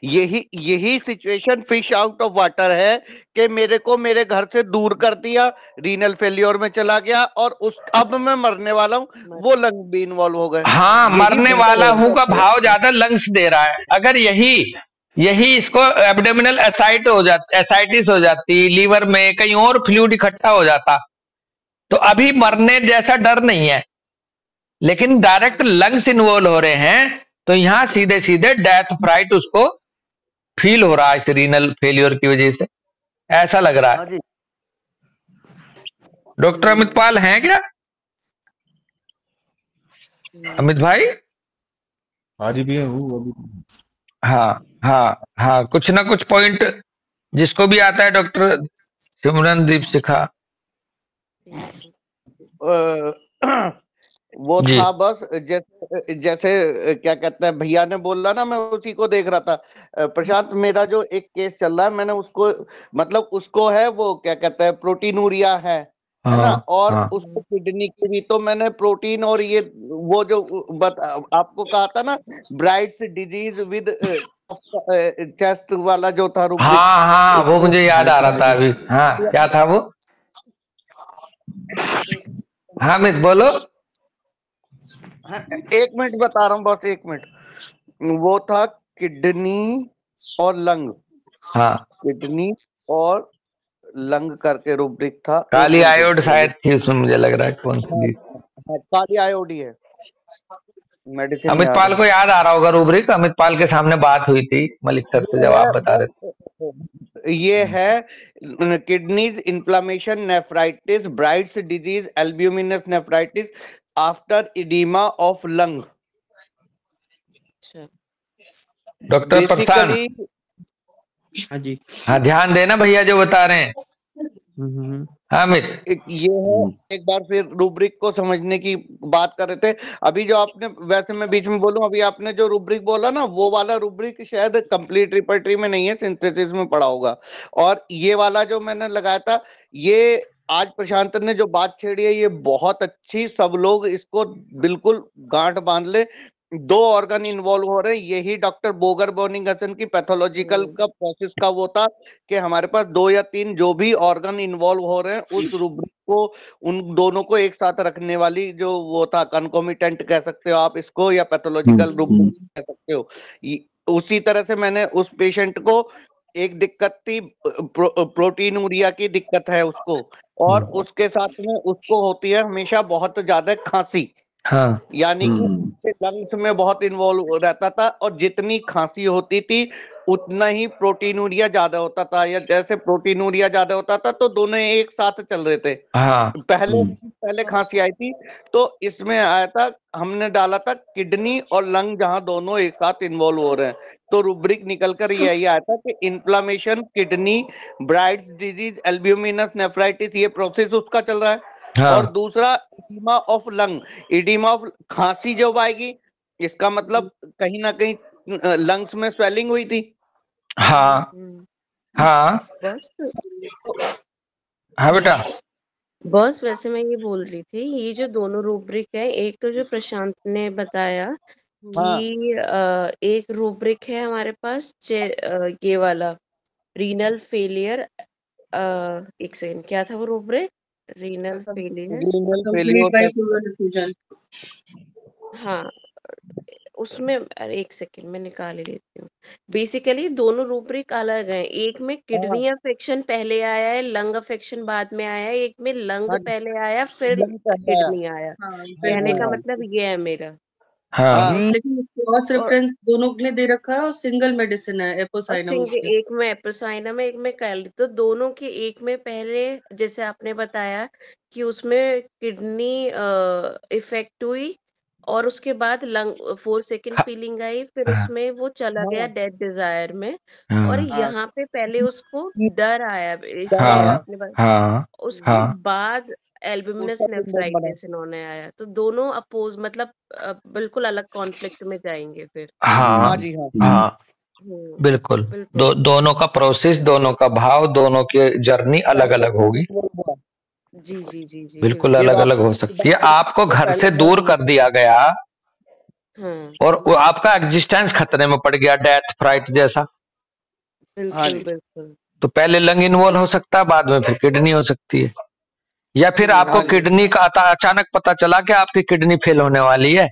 यही situation fish out of water है कि मेरे को मेरे घर से दूर कर दिया, रीनल फेलियर में चला गया और अब मैं मरने वाला हूँ, वो लंग भी इन्वॉल्व हो गए। हाँ, यही मरने फिश वाला आउट हूं ऑफ का वाटर। भाव ज्यादा लंग्स दे रहा है। अगर यही इसको एब्डोमिनल एसाइटिस हो जाती, लीवर में कहीं और फ्लूइड इकट्ठा हो जाता, तो अभी मरने जैसा डर नहीं है, लेकिन डायरेक्ट लंग्स इन्वॉल्व हो रहे हैं, तो यहां सीधे सीधे डेथ फ्राइट उसको फील हो रहा है इस रीनल फेलियर की वजह से, ऐसा लग रहा हाँ है। जी। डॉक्टर अमित पाल हैं क्या? अमित भाई? हाँ जी भैया, हूँ अभी। हाँ हाँ हाँ, कुछ ना कुछ पॉइंट जिसको भी आता है डॉक्टर सिमरनदीप सिखा। वो जी। था बस, जैसे जैसे क्या कहते हैं, भैया ने बोला ना, मैं उसी को देख रहा था। प्रशांत, मेरा जो एक केस चल रहा है, मैंने उसको मतलब उसको है वो क्या कहते हैं, प्रोटीनूरिया है ना? हाँ और हाँ उसको किडनी की भी, तो मैंने प्रोटीन और ये वो जो आपको कहा था ना, ब्राइट्स डिजीज विद चेस्ट वाला जो था रूब्रिक, हाँ हाँ, वो मुझे याद आ रहा था अभी। हाइड्रोलाइटिस। हाँ, क्या था वो? हाँ अमित बोलो। हाँ, 1 मिनट बता रहा हूँ, बस 1 मिनट। वो था किडनी और लंग, हाँ, किडनी और लंग करके रूब्रिक था। काली 1 मिनट आयोड रुको। शायद थी उसमें, मुझे लग रहा है कौन सी थी। काली आयोडी है, मेडिसिन अमित याद पाल है। को याद आ रहा होगा रूब्रिक, अमित पाल के सामने बात हुई थी मलिक सर से जब आप बता रहे थे। ये है kidneys inflammation, nephritis, brides disease, albuminous nephritis after oedema of lung. Doctor Prashant, basically हाँ जी। हाँ ध्यान देना भैया जो बता रहे हैं। हाँ अमित। ये है, एक बार फिर रूब्रिक को समझने की बात कर रहे थे। अभी जो आपने, वैसे मैं बीच में बोलूं, अभी आपने जो रूब्रिक बोला ना, वो वाला रूब्रिक शायद कंप्लीट रिपर्टरी में नहीं है, सिंथेसिस में पड़ा होगा। और ये वाला जो मैंने लगाया था, ये आज प्रशांत ने जो बात छेड़ी है, ये बहुत अच्छी, सब लोग इसको बिल्कुल गांठ बांध ले। 2 ऑर्गन इन्वॉल्व हो रहे हैं, यही डॉक्टर बोगर बोनिंगसन की पैथोलॉजिकल का प्रोसेस का वो था कि हमारे पास 2 या 3 जो भी ऑर्गन इन्वॉल्व हो रहे हैं, उस रूब्रिक को, उन दोनों को एक साथ रखने वाली जो वो था, कंकोमिटेंट कह सकते हो आप इसको, या पैथोलॉजिकल रूब्रिक कह सकते हो। उसी तरह से मैंने उस पेशेंट को, एक दिक्कत थी प्रोटीनूरिया की दिक्कत है उसको, और उसके साथ में उसको होती है हमेशा बहुत ज्यादा खांसी, हाँ, यानी कि लंग्स में बहुत इन्वॉल्व रहता था, और जितनी खांसी होती थी उतना ही प्रोटीनूरिया ज्यादा होता था, या जैसे प्रोटीनूरिया ज्यादा होता था तो दोनों एक साथ चल रहे थे। हाँ पहले खांसी आई थी तो इसमें आया था, हमने डाला था किडनी और लंग जहां दोनों एक साथ इन्वॉल्व हो रहे हैं, तो रूब्रिक निकल कर यही आया था कि inflammation, kidney, brides disease, albuminous nephritis, ये प्रोसेस उसका चल रहा है। हाँ और दूसरा oedema of lung, oedema of खांसी जब आएगी इसका मतलब कहीं ना कहीं लंग्स में स्वेलिंग हुई थी। हाँ हाँ बस हाँ बेटा। बॉस, वैसे मैं ये बोल रही थी, ये जो दोनों रूब्रिक है, एक तो जो प्रशांत ने बताया हाँ। कि एक रूब्रिक है हमारे पास ये वाला रीनल फेलियर। एक सेकंड, क्या था वो rubric? Renal failure. Renal complete bye failure, pleural effusion. हाँ, उसमें अरे एक सेकंड मैं निकाल ही लेती हूँ। बेसिकली दोनों रूब्रिक अलग हैं, एक में किडनी अफेक्शन पहले आया है, लंग अफेक्शन बाद में आया है, एक में लंग हाँ, पहले आया फिर लंग पहले आया। किडनी आया। हाँ कहने का हाँ। मतलब ये है मेरा। हाँ हाँ, लेकिन क्रॉस रेफरेंस दोनों के लिए दे रखा है और सिंगल मेडिसिन है और एपोसाइनम उसके। एक में एप्रोसाइनम है, एक में कैली, तो दोनों के एक में पहले जैसे आपने बताया कि उसमें किडनी इफेक्ट हुई और उसके बाद लंग 4 सेकंड हाँ फीलिंग आई, फिर हाँ उसमें वो चला गया हाँ, डेथ डिजायर में। हाँ और हाँ, यहाँ पे पहले उसको डर आया, डर इसलिए आया, हाँ आपने हाँ उसके हाँ बाद एल्ब्यूमिनस उसका सिंड्रोम बना। नेफ्राइटिस इन्होंने आया, तो दोनों अपोज मतलब बिल्कुल अलग कॉन्फ्लिक्ट में जाएंगे फिर। हाँ हाँ जी, हाँ। हाँ बिल्कुल। बिल्कुल दोनों का प्रोसेस, दोनों का भाव, दोनों की जर्नी अलग अलग होगी, जी जी जी जी बिल्कुल ये अलग बात अलग हो सकती है। आपको तो घर पहले से मैं दूर कर दिया गया हाँ और वो आपका एग्जिस्टेंस खतरे में पड़ गया, डेथ फ्राइट जैसा, हाँ बिल्कुल जी, बिल्कुल। तो पहले लंग इन्वॉल्व हो सकता है, बाद में फिर किडनी हो सकती है। या फिर आपको हाँ जी, किडनी का अचानक पता चला कि आपकी किडनी फेल होने वाली है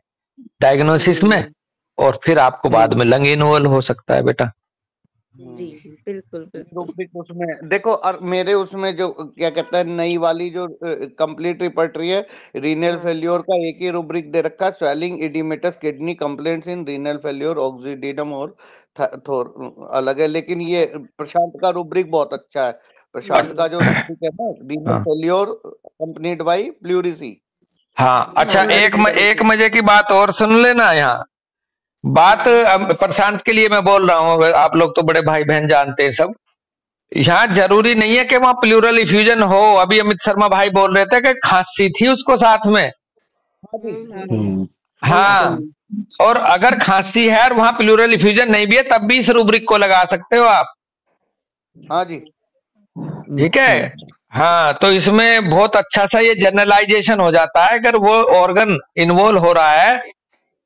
डायग्नोसिस में, और फिर आपको बाद में लंग इन्वॉल्व हो सकता है बेटा। जी जी बिल्कुल बिल्कुल। रूब्रिक उसमें देखो, और मेरे उसमें जो क्या कहता है नई वाली जो कंप्लीट रिपर्टरी है, रीनल हाँ फेल्योर का एक ही रूब्रिक दे रखा है, स्वेलिंग, इडिमेटस, किडनी कंप्लेंट्स इन रीनल फेल्योर, ऑक्सीडेटम और अलग है। लेकिन ये प्रशांत का रूब्रिक बहुत अच्छा है। प्रशांत का जो रूब्रिक है ना, रीनल हाँ फेल्योर अकम्पनीड बाय प्लूरिसी। हाँ अच्छा, हाँ एक मजे की बात और सुन लेना यहाँ। बात अब प्रशांत के लिए मैं बोल रहा हूँ, आप लोग तो बड़े भाई बहन जानते हैं सब। यहाँ जरूरी नहीं है कि वहां प्लूरल इफ्यूजन हो। अभी अमित शर्मा भाई बोल रहे थे कि खांसी थी उसको साथ में। हाँ जी, हाँ, और अगर खांसी है और वहां प्लूरल इफ्यूजन नहीं भी है, तब भी इस रूब्रिक को लगा सकते हो आप। हाँ जी, ठीक है। हाँ, तो इसमें बहुत अच्छा सा ये जनरलाइजेशन हो जाता है। अगर वो ऑर्गन इन्वॉल्व हो रहा है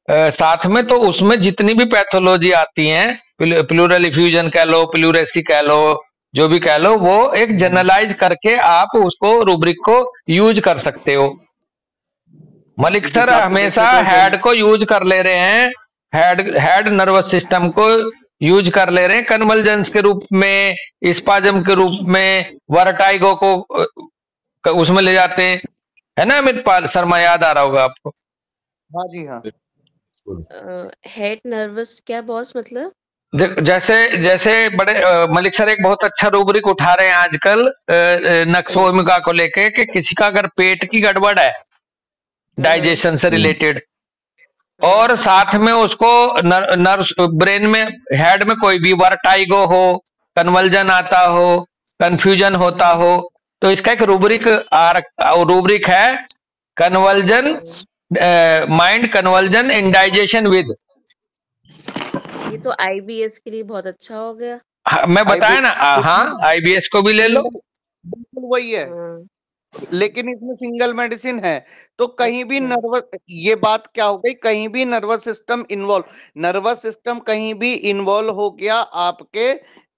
साथ में, तो उसमें जितनी भी पैथोलॉजी आती हैं, प्लूरल इफ्यूजन कह लो, प्लूरेसी कह लो, जो भी कह लो, वो एक जनरलाइज करके आप उसको रूब्रिक को यूज कर सकते हो। मलिक सर हमेशा हेड को यूज कर ले रहे हैं, हेड नर्वस सिस्टम को यूज कर ले रहे हैं कन्वल्जेंस के रूप में, स्पाजम के रूप में, वर्टाइगो को उसमें ले जाते हैं, है ना अमित पाल शर्मा, याद आ रहा होगा आपको। हाँ जी, हाँ। हेड नर्वस क्या बॉस मतलब? जैसे जैसे बड़े मलिक सर एक बहुत अच्छा रूब्रिक उठा रहे हैं आजकल नक्सोमिका को लेके, कि किसी का अगर पेट की गड़बड़ है डाइजेशन से रिलेटेड, और साथ में उसको नर्व्स ब्रेन में, हेड में कोई भी वर्टाइगो हो, कन्वल्जन आता हो, कंफ्यूजन होता हो, तो इसका एक रूब्रिक रूब्रिक है, convulsion mind convulsion indigestion with. ये तो आईबीएस के लिए बहुत अच्छा हो गया। हाँ, मैं बताया ना। हाँ, आईबीएस को भी ले लो, बिल्कुल वही है। लेकिन इसमें सिंगल मेडिसिन है, तो कहीं भी नर्वस, ये बात क्या हो गई, कहीं भी nervous system involve, nervous system कहीं भी इन्वॉल्व हो गया आपके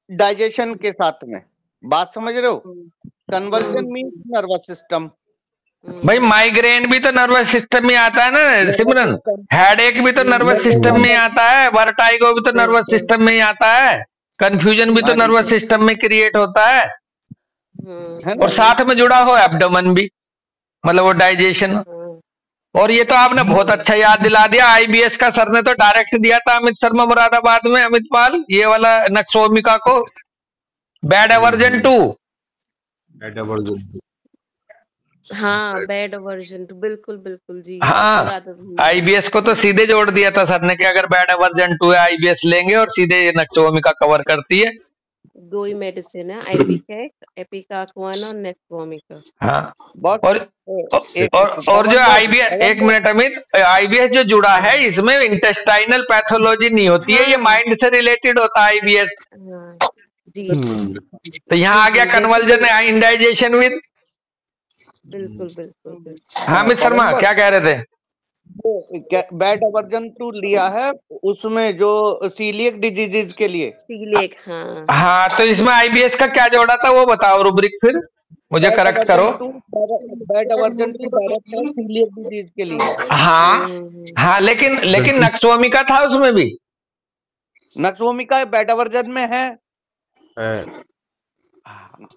डाइजेशन के साथ में, बात समझ रहे हो? Conversion means nervous system. भाई माइग्रेन भी तो नर्वस सिस्टम में आता है ना सिमरन, हेडेक भी तो नर्वस सिस्टम में आता है, वर्टाइगो भी तो नर्वस सिस्टम में ही आता है, कंफ्यूजन भी तो नर्वस सिस्टम में क्रिएट होता है, और साथ में जुड़ा हो एब्डोमेन भी, मतलब वो डाइजेशन। और ये तो आपने बहुत अच्छा याद दिला दिया, आईबीएस का सर ने तो डायरेक्ट दिया था अमित शर्मा मुरादाबाद में, अमित पाल, ये वाला नक्सोमिका को बैड एवर्जन 2। बैड एवर्जन, हाँ बैड एवर्जन 2, बिल्कुल बिल्कुल जी। हाँ, आईबीएस को तो सीधे जोड़ दिया था सर ने कि अगर बैड एवर्जन 2 है आईबीएस लेंगे, और सीधे नक्सोमिका कवर करती है। दो ही मेडिसिन है, आईपीकैक, एपिकाक्वान और नेक्सोमिका। हाँ, और और जो आईबीएस, एक मिनट अमित, आईबीएस जो जुड़ा है इसमें इंटेस्टाइनल पैथोलॉजी नहीं होती है, ये माइंड से रिलेटेड होता है आईबीएस। जी तो यहाँ आ गया कन्वर्जन इंडाइजेशन विद। बिल्कुल बिल्कुल। हाँ अमित शर्मा क्या कह रहे थे? बैड एवर्जन 2 लिया है उसमें जो सीलियक डिजीजेज के लिए। सीलियक, हाँ, तो इसमें आईबीएस का क्या जोड़ा था वो बताओ रुब्रिक, फिर मुझे करेक्ट करो। बैड एवर्जन 2 डायरेक्ट है सीलियक डिजीज के लिए। हाँ, लेकिन नक्सोमिका था उसमें भी। नक्सोमिका बैड एवर्जन में है,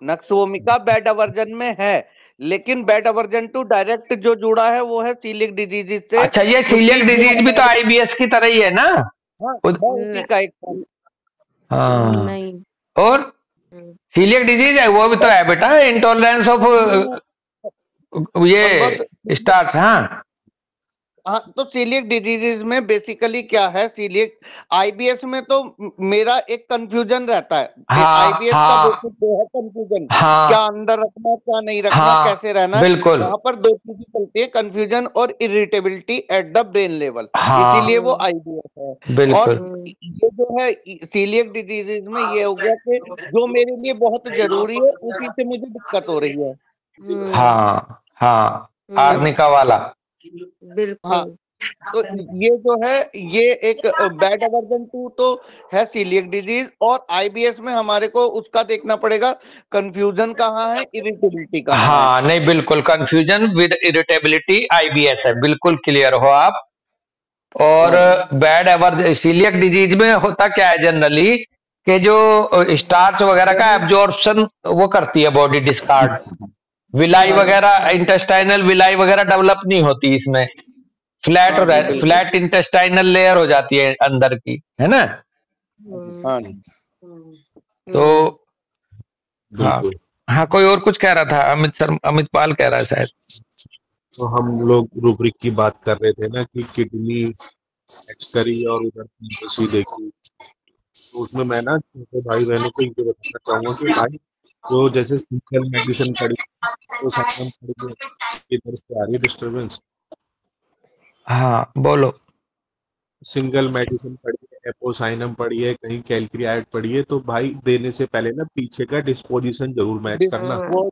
नक्सोमिका बैड एवर्जन में है, लेकिन बैड एवर्जन 2 डायरेक्ट जो जुड़ा है वो है सीलियक डिजीज से। अच्छा, ये सीलियक डिजीज भी तो आईबीएस की तरह ही है ना? उसी का एक नहीं, और सीलियक डिजीज है वो भी तो है बेटा, इंटॉलरेंस ऑफ ये स्टार्च। हाँ, तो सीलियक डिजीजेज में बेसिकली क्या है, सीलियक आईबीएस में तो मेरा एक कंफ्यूजन रहता है। आईबीएस का बेसिक जो है कंफ्यूजन, क्या अंदर रखना क्या नहीं रखना, कैसे रहना, बिल्कुल। वहां पर दो चीजें चलती है, कंफ्यूजन और irritability at the brain level, इसीलिए वो आईबीएस है। और ये जो है सीलियक डिजीजेज में ये हो गया कि जो मेरे लिए बहुत जरूरी है उसी से मुझे दिक्कत हो रही है। आर्निका वाला। बिल्कुल। हाँ, तो ये जो है ये एक बैड एवर्जन 2 तो है सीलियक डिजीज, और आईबीएस में हमारे को उसका देखना पड़ेगा कंफ्यूजन कहाँ है, इरिटेबिलिटी कहाँ है। नहीं बिल्कुल, कंफ्यूजन विद इरिटेबिलिटी आईबीएस है, बिल्कुल क्लियर हो आप। और बैड एवर्जन सीलियक डिजीज में होता क्या है जनरली कि जो स्टार्च वगैरह का एब्जॉर्प्शन वो करती है बॉडी, डिस्कार्ड, विलाई वगैरह, इंटेस्टाइनल विलाई वगैरह डेवलप नहीं होती इसमें, फ्लैट इंटेस्टाइनल लेयर हो जाती है अंदर की, है ना? तो हाँ, कोई और कुछ कह रहा था, अमित पाल कह रहा है शायद। तो हम लोग रूब्रिक की बात कर रहे थे ना कि किडनी एक्सकरी और उधर देखी, तो उसमें मैं ना छोटे भाई बहनों को ये बताना चाहूंगा कि भाई जो जैसे सिंगल मेडिसिन पड़ी तो इधर से आ रही है डिस्टर्बेंस। हाँ बोलो। सिंगल मेडिसिन पड़ी है, एपोसाइनम पड़ी है, कहीं कैलक्रियाइड पड़ी है, तो भाई देने से पहले ना पीछे का डिस्पोजिशन जरूर मैच करना। वो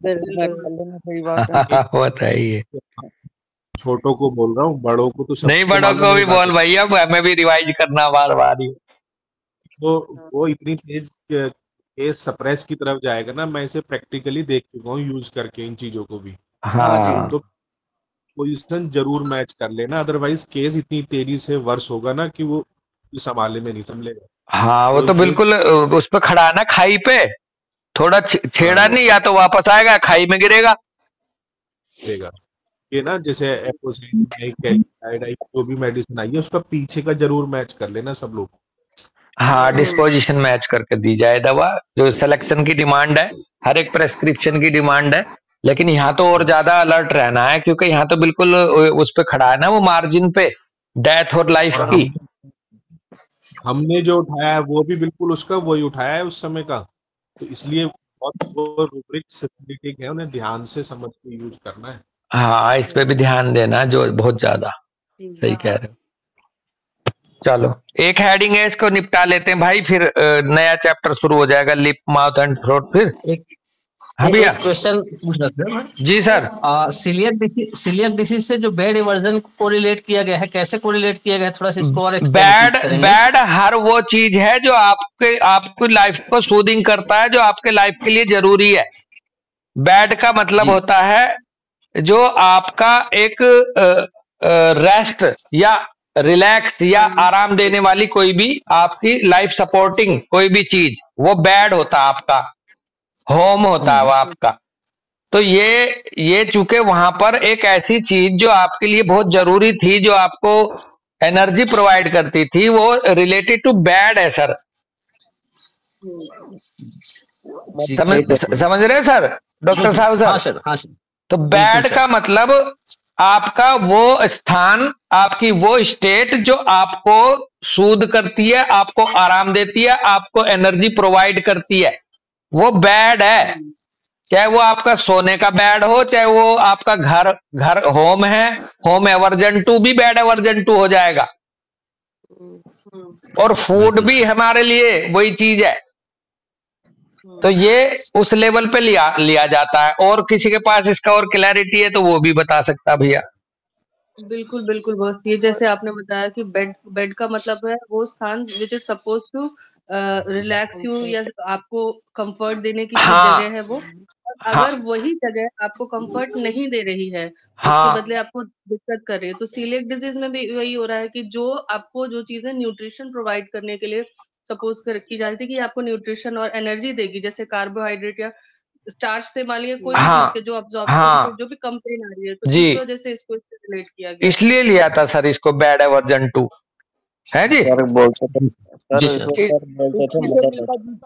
है छोटों को बोल रहा हूँ, बड़ों को तो सब नहीं, बड़ों को भी बोल भाई, अब हमें भी रिवाइज करना बार बार ही। तो वो इतनी तेज सप्रेस की तरफ जाएगा ना, मैं इसे प्रैक्टिकली देख चुका हूँ यूज करके इन चीजों को भी। तो पोजीशन जरूर मैच कर लेना, अदरवाइज केस इतनी तेजी से वर्स होगा ना कि वो संभालने में नहीं संभलेगा। हाँ, वो तो बिल्कुल उस पे खड़ा है ना, खाई पे, थोड़ा छेड़ा नहीं, या तो वापस आएगा खाई में गिरेगा। ये ना जैसे जो भी मेडिसिन आई है उसका पीछे का जरूर मैच कर लेना सब लोग। हाँ, डिस्पोजिशन मैच करके दी जाए दवा, जो सिलेक्शन की डिमांड है, हर एक प्रेस्क्रिप्शन की डिमांड है। लेकिन यहाँ तो और ज्यादा अलर्ट रहना है, क्योंकि यहाँ तो बिल्कुल उस पे खड़ा है ना, वो मार्जिन पे डेथ और लाइफ की। हमने जो उठाया है वो भी बिल्कुल उसका वही उठाया है उस समय का, तो इसलिए बहुत रूब्रिक सिंथेटिक है, उन्हें ध्यान से समझ के यूज करना है। हाँ, इस पे भी ध्यान देना, जो बहुत ज्यादा सही कह रहे हो। चलो, एक हेडिंग है, इसको निपटा लेते हैं भाई, फिर नया चैप्टर शुरू हो जाएगा, लिप माउथ एंड थ्रोट। फिर एक क्वेश्चन पूछ रहे थे। जी सर। सीलियक डिसीज से जो बैड एवर्जन को रिलेट किया गया है, कैसे कोरिलेट किया गया है, थोड़ा सा इसको और बैड हर वो चीज है जो आपकी लाइफ को सूदिंग करता है, जो आपके लाइफ के लिए जरूरी है। बैड का मतलब होता है जो आपका एक रेस्ट या रिलैक्स या आराम देने वाली कोई भी आपकी लाइफ सपोर्टिंग कोई भी चीज, वो बैड होता है, आपका होम होता है वो आपका। तो ये चूंकि वहां पर एक ऐसी चीज जो आपके लिए बहुत जरूरी थी, जो आपको एनर्जी प्रोवाइड करती थी, वो रिलेटेड टू बैड है सर। समझ रहे हैं सर डॉक्टर साहब सर? हाँ सर, हाँ सर। तो बैड का मतलब आपका वो स्थान, आपकी वो स्टेट जो आपको सूद करती है, आपको आराम देती है, आपको एनर्जी प्रोवाइड करती है, वो बैड है। चाहे वो आपका सोने का बेड हो, चाहे वो आपका घर होम है, होम एवर्जन 2 भी बेड एवर्जन 2 हो जाएगा। और फूड भी हमारे लिए वही चीज है। तो ये उस लेवल पे लिया जाता है। और किसी के पास इसका और क्लैरिटी है तो वो भी बता सकता भैया। बिल्कुल बिल्कुल बॉस, ये जैसे आपने बताया कि बेड का मतलब है वो स्थान which is suppose to relax you, या आपको कंफर्ट देने की जगह है वो। अगर वही जगह आपको कंफर्ट नहीं दे रही है, उसके बदले आपको दिक्कत कर रही है, तो सीलिएक डिजीज में भी वही हो रहा है कि जो आपको जो चीजें न्यूट्रिशन प्रोवाइड करने के लिए सपोज की जाती है कि आपको न्यूट्रिशन और एनर्जी देगी, जैसे कार्बोहाइड्रेट या स्टार्च से मान लिया कोई भी चीज के जो अब्जॉर्प्शन जो भी कंप्लेन आ रही है, तो इस वजह से इसको इससे रिलेट किया गया, इसलिए लिया था सर इसको बेड एवर्जन 2 है जी।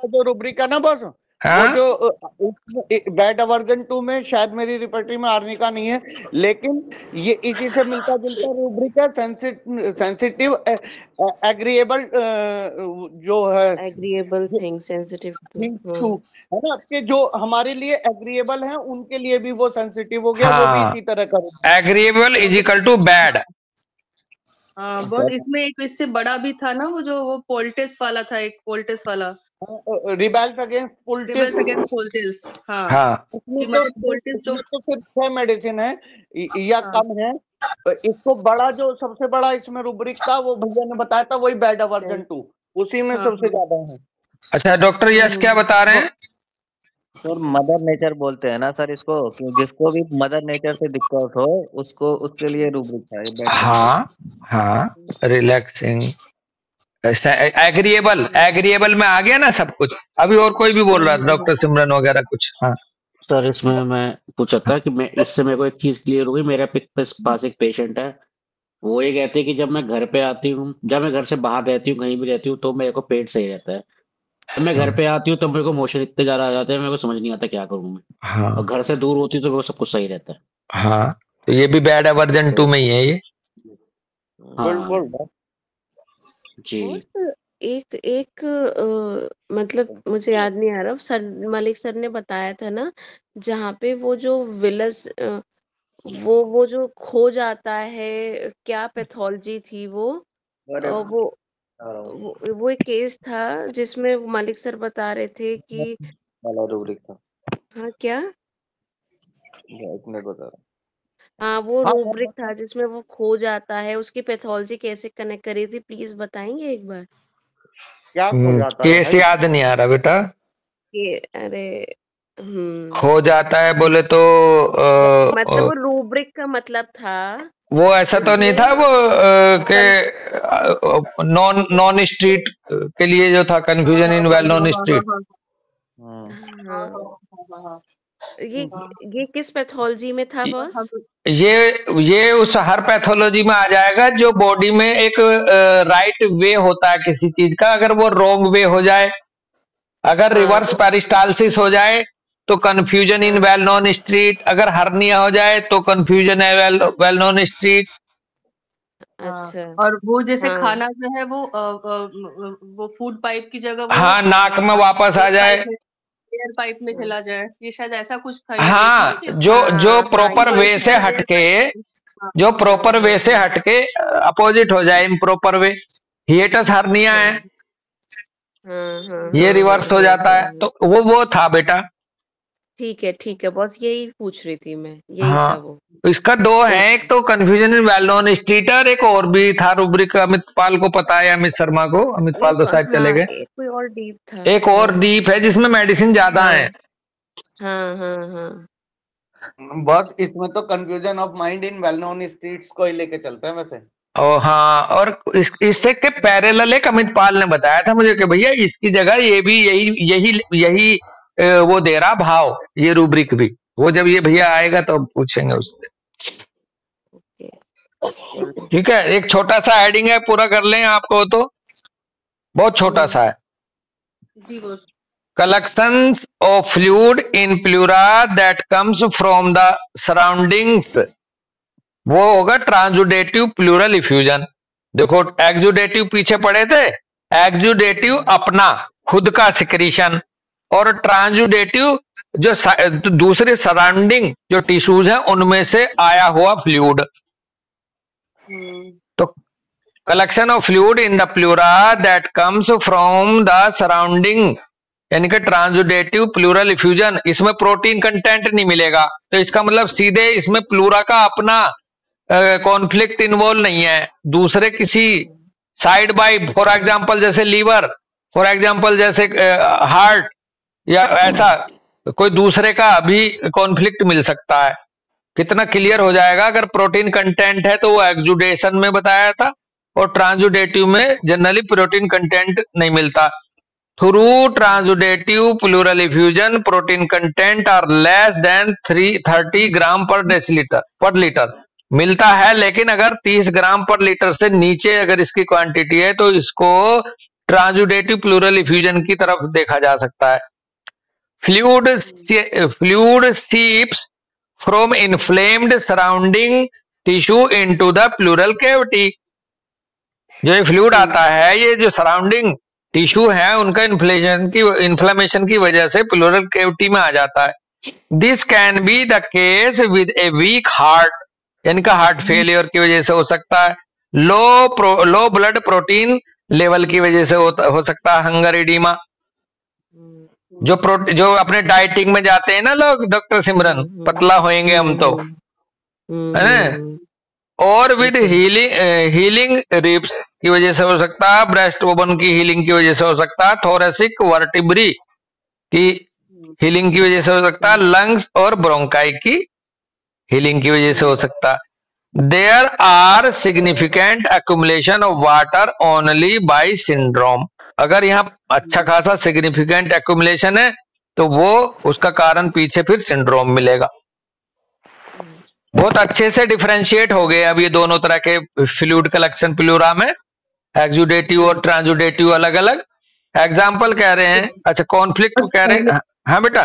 जो रूब्रिक है ना बॉस, वो जो बैड एवर्जन 2 में शायद मेरी रिपर्टरी में आर्निका नहीं है, लेकिन ये इसी से मिलता जुलता रूब्रिक है। सेंसिटिव एग्रीएबल जो है, एग्रीएबल थिंग, सेंसिटिव टू है ना, कि जो हमारे लिए एग्रीएबल है उनके लिए भी वो सेंसिटिव हो गया। वो भी इसी तरह का agreeable is equal to bad. But इसमें एक इससे बड़ा भी था ना, वो पोल्टिस वाला था, एक पोल्टिस वाला रिबेल्स अगेंस्ट पोल्टिस। पोल्टिस तो सिर्फ 6 मेडिसिन है या कम है। इसको बड़ा जो सबसे बड़ा इसमें रूब्रिक था वो भैया ने बताया था, वही बेड एवर्जन 2, उसी में सबसे ज्यादा है। अच्छा डॉक्टर यस क्या बता रहे हैं सर? मदर नेचर बोलते हैं ना सर इसको, जिसको भी मदर नेचर से दिक्कत हो उसको, उसके लिए रूब्रिक है। हाँ रिलैक्सिंग एग्रीएबल में आ गया ना सब कुछ। अभी और कोई भी बोल रहा था, डॉक्टर सिमरन वगैरह कुछ। हाँ सर, इसमें मैं पूछा था कि मैं इससे मेरे को एक चीज क्लियर हो गई। मेरे पास एक पेशेंट है, वो ये कहते हैं कि जब मैं घर पे आती हूँ, जब मैं घर से बाहर रहती हूँ, कहीं भी रहती हूँ, तो मेरे को पेट सही रहता है। जब मैं घर पे आती हूँ तो मेरे को मोशन इतने ज्यादा आ जाते हैं, मेरे को समझ नहीं आता क्या करूँ मैं। और घर से दूर होती हूँ तो मेरे को सब कुछ सही रहता है। हाँ तो ये भी बैड एवर्जन 2 में ही है ये। जी एक मतलब मुझे याद नहीं आ रहा, सर मलिक सर ने बताया था ना, जहाँ पे वो जो विलस वो जो खो जाता है, क्या पैथोलॉजी थी वो एक केस था जिसमें मलिक सर बता रहे थे कि रूब्रिक था। हाँ क्या, एक मिनट बता रहा। हाँ वो रूब्रिक था जिसमें वो खो जाता है, उसकी पैथोलॉजी कैसे कनेक्ट करी थी, प्लीज बताएंगे एक बार? क्या खो जाता है? केस याद नहीं आ रहा बेटा। अरे खो जाता है बोले तो मतलब वो रूब्रिक का मतलब था, वो ऐसा तो नहीं था वो के नॉन स्ट्रीट के लिए जो था, confusion in well non street. ये किस पैथोलॉजी में था बॉस? ये उस हर पैथोलॉजी में आ जाएगा जो बॉडी में एक राइट वे होता है किसी चीज का। अगर वो रॉन्ग वे हो जाए, अगर रिवर्स पेरिस्टालसिस हो जाए तो confusion in well known street, अगर हर्निया हो जाए तो कंफ्यूजन है वेल नोन स्ट्रीट। अच्छा। और वो जैसे खाना जो है वो फूड पाइप की जगह हाँ नाक में वापस आ जाए, एयर पाइप में चला जाए, ये शायद ऐसा कुछ था। हाँ जो प्रॉपर वे से हटके, जो प्रॉपर वे से हटके अपोजिट हो जाए, इम्प्रॉपर वे, हिएटस हर्निया है, ये रिवर्स हो जाता है। तो वो था बेटा। ठीक है बॉस, यही पूछ रही थी मैं, यही था वो। इसका 2 है, एक तो confusion in well known street, एक और भी था रूब्रिक, अमित पाल को पता है, अमित शर्मा को। अमित पाल तो शायद चले गए। कोई और डीप था, एक और डीप है जिसमें मेडिसिन ज्यादा है। हाँ बस इसमें तो confusion of mind in well known streets को ही लेके चलते हैं वैसे। हाँ, और इससे के पैरेलल एक अमित पाल ने बताया था मुझे कि भैया इसकी जगह ये भी यही वो दे रहा भाव, ये रूब्रिक भी। वो जब ये भैया आएगा तो पूछेंगे उससे। ठीक है, एक छोटा सा हेडिंग है, पूरा कर लें आपको तो, बहुत छोटा सा है। जी वो Collections of fluid in pleura that comes from the surroundings, वो होगा ट्रांसुडेटिव प्लूरल इफ्यूजन। देखो एक्सुडेटिव पीछे पड़े थे, एक्सुडेटिव अपना खुद का सिक्रीशन, और ट्रांसुडेटिव जो दूसरे सराउंडिंग जो टिश्यूज हैं उनमें से आया हुआ फ्लूइड। तो collection of fluid in the pleura that comes from the surrounding, यानी कि ट्रांसुडेटिव प्लूरल इफ्यूजन, इसमें प्रोटीन कंटेंट नहीं मिलेगा, तो इसका मतलब सीधे इसमें प्लूरा का अपना कॉन्फ्लिक्ट इन्वॉल्व नहीं है, दूसरे किसी साइड बाय, फॉर एग्जांपल जैसे लीवर, फॉर एग्जांपल जैसे हार्ट, या ऐसा कोई दूसरे का भी कॉन्फ्लिक्ट मिल सकता है। कितना क्लियर हो जाएगा, अगर प्रोटीन कंटेंट है तो वो एक्सुडेशन में बताया था, और ट्रांसुडेटिव में जनरली प्रोटीन कंटेंट नहीं मिलता। Through transudative pleural effusion protein content are less than 30 gram per litre मिलता है, लेकिन अगर 30 ग्राम पर लीटर से नीचे अगर इसकी क्वांटिटी है तो इसको ट्रांसुडेटिव प्लूरल इफ्यूजन की तरफ देखा जा सकता है। Fluid seeps from inflamed surrounding tissue into the pleural cavity. जो ये फ्लूइड आता है, ये जो सराउंडिंग टिश्यू है उनका इन्फ्लेमेशन की वजह से प्लूरल कैविटी में आ जाता है। This can be the case with a week heart, यानी कि हार्ट फेलियर की वजह से हो सकता है, लो ब्लड प्रोटीन लेवल की वजह से हो सकता है, हंगर एडिमा, जो अपने डाइटिंग में जाते हैं ना लोग, डॉक्टर सिमरन, पतला होएंगे हम तो, है ना, और विद हीलिंग रिब्स की वजह से हो सकता है, ब्रेस्ट बोन की हीलिंग की वजह से हो सकता है, थोरेसिक वर्टिब्री की हीलिंग की वजह से हो सकता है, लंग्स और ब्रोंकाई की हीलिंग की वजह से हो सकता है। There are significant accumulation of water only by syndrome. अगर यहाँ अच्छा खासा सिग्निफिकेंट एक्युमुलेशन है तो वो उसका कारण पीछे फिर सिंड्रोम मिलेगा। बहुत अच्छे से डिफरेंशिएट हो गए अब ये दोनों तरह के फ्लूइड कलेक्शन प्लूरा में, एक्सुडेटिव और ट्रांसुडेटिव अलग अलग। एग्जाम्पल कह रहे हैं, अच्छा कॉन्फ्लिक्ट कह रहे हैं, हाँ बेटा,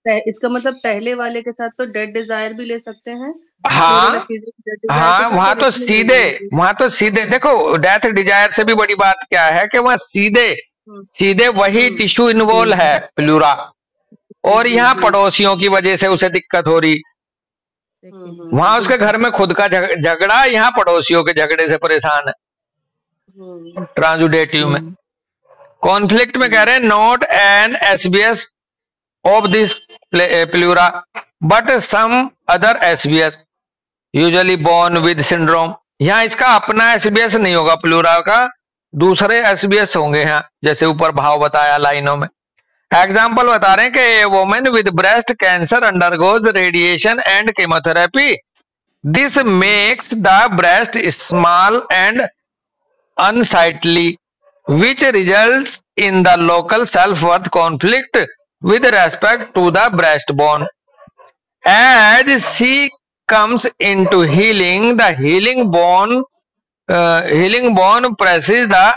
इसका मतलब पहले वाले के साथ तो डेड डिजायर भी ले सकते हैं। हाँ हाँ, वहां तो सीधे देखो, डेथ डिजायर से भी बड़ी बात क्या है कि वहां सीधे वही टिश्यू इन्वॉल्व है प्लूरा, और यहाँ पड़ोसियों की वजह से उसे दिक्कत हो रही, वहां उसके घर में खुद का झगड़ा, यहाँ पड़ोसियों के झगड़े से परेशान है ट्रांसुडेटिव में। कॉन्फ्लिक्ट में कह रहे हैं not an SBS of this pleura but some other SBS usually born with syndrome. यहाँ इसका अपना एसबीएस नहीं होगा प्लूरा का, दूसरे एसबीएस होंगे यहाँ, जैसे ऊपर भाव बताया लाइनों में। एग्जाम्पल बता रहे हैं कि women with breast cancer undergoes radiation and chemotherapy, this makes the breast small and unsightly which results in the local self-worth conflict with respect to the breastbone. As she comes into healing, the healing bone presses the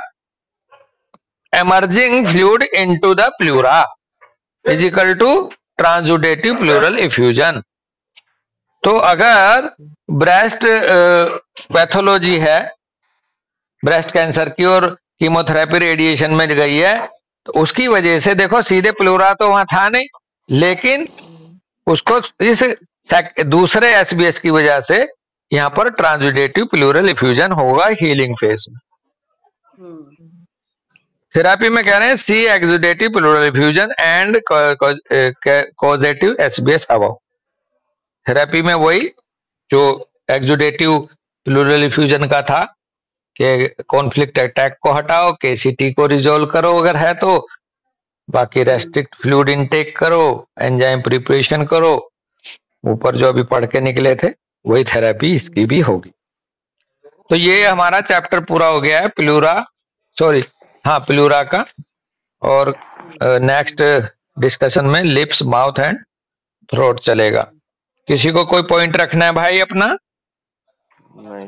emerging fluid into the pleura, is equal to transudative pleural effusion. तो अगर breast pathology है breast cancer की और chemotherapy radiation में गई है, तो उसकी वजह से देखो सीधे प्लूरा तो वहां था नहीं, लेकिन उसको इस दूसरे एसबीएस की वजह से यहाँ पर ट्रांसुडेटिव प्लूरल इफ्यूजन होगा हीलिंग फेज में। थेरेपी में कह रहे हैं see exudative pleural effusion and causative SBS above. Therapy में वही जो एक्सुडेटिव प्लूरल इफ्यूजन का था कि कॉन्फ्लिक्ट अटैक को हटाओ, केसीटी को रिजोल्व करो अगर है तो, बाकी रेस्ट्रिक्ट फ्लूइड इनटेक करो, एंजाइम प्रिपरेशन करो, ऊपर जो अभी पढ़ के निकले थे वही थेरेपी इसकी भी होगी। तो ये हमारा चैप्टर पूरा हो गया है प्लूरा का। और नेक्स्ट डिस्कशन में लिप्स, माउथ एंड थ्रोट चलेगा। किसी को कोई पॉइंट रखना है भाई अपना? नहीं।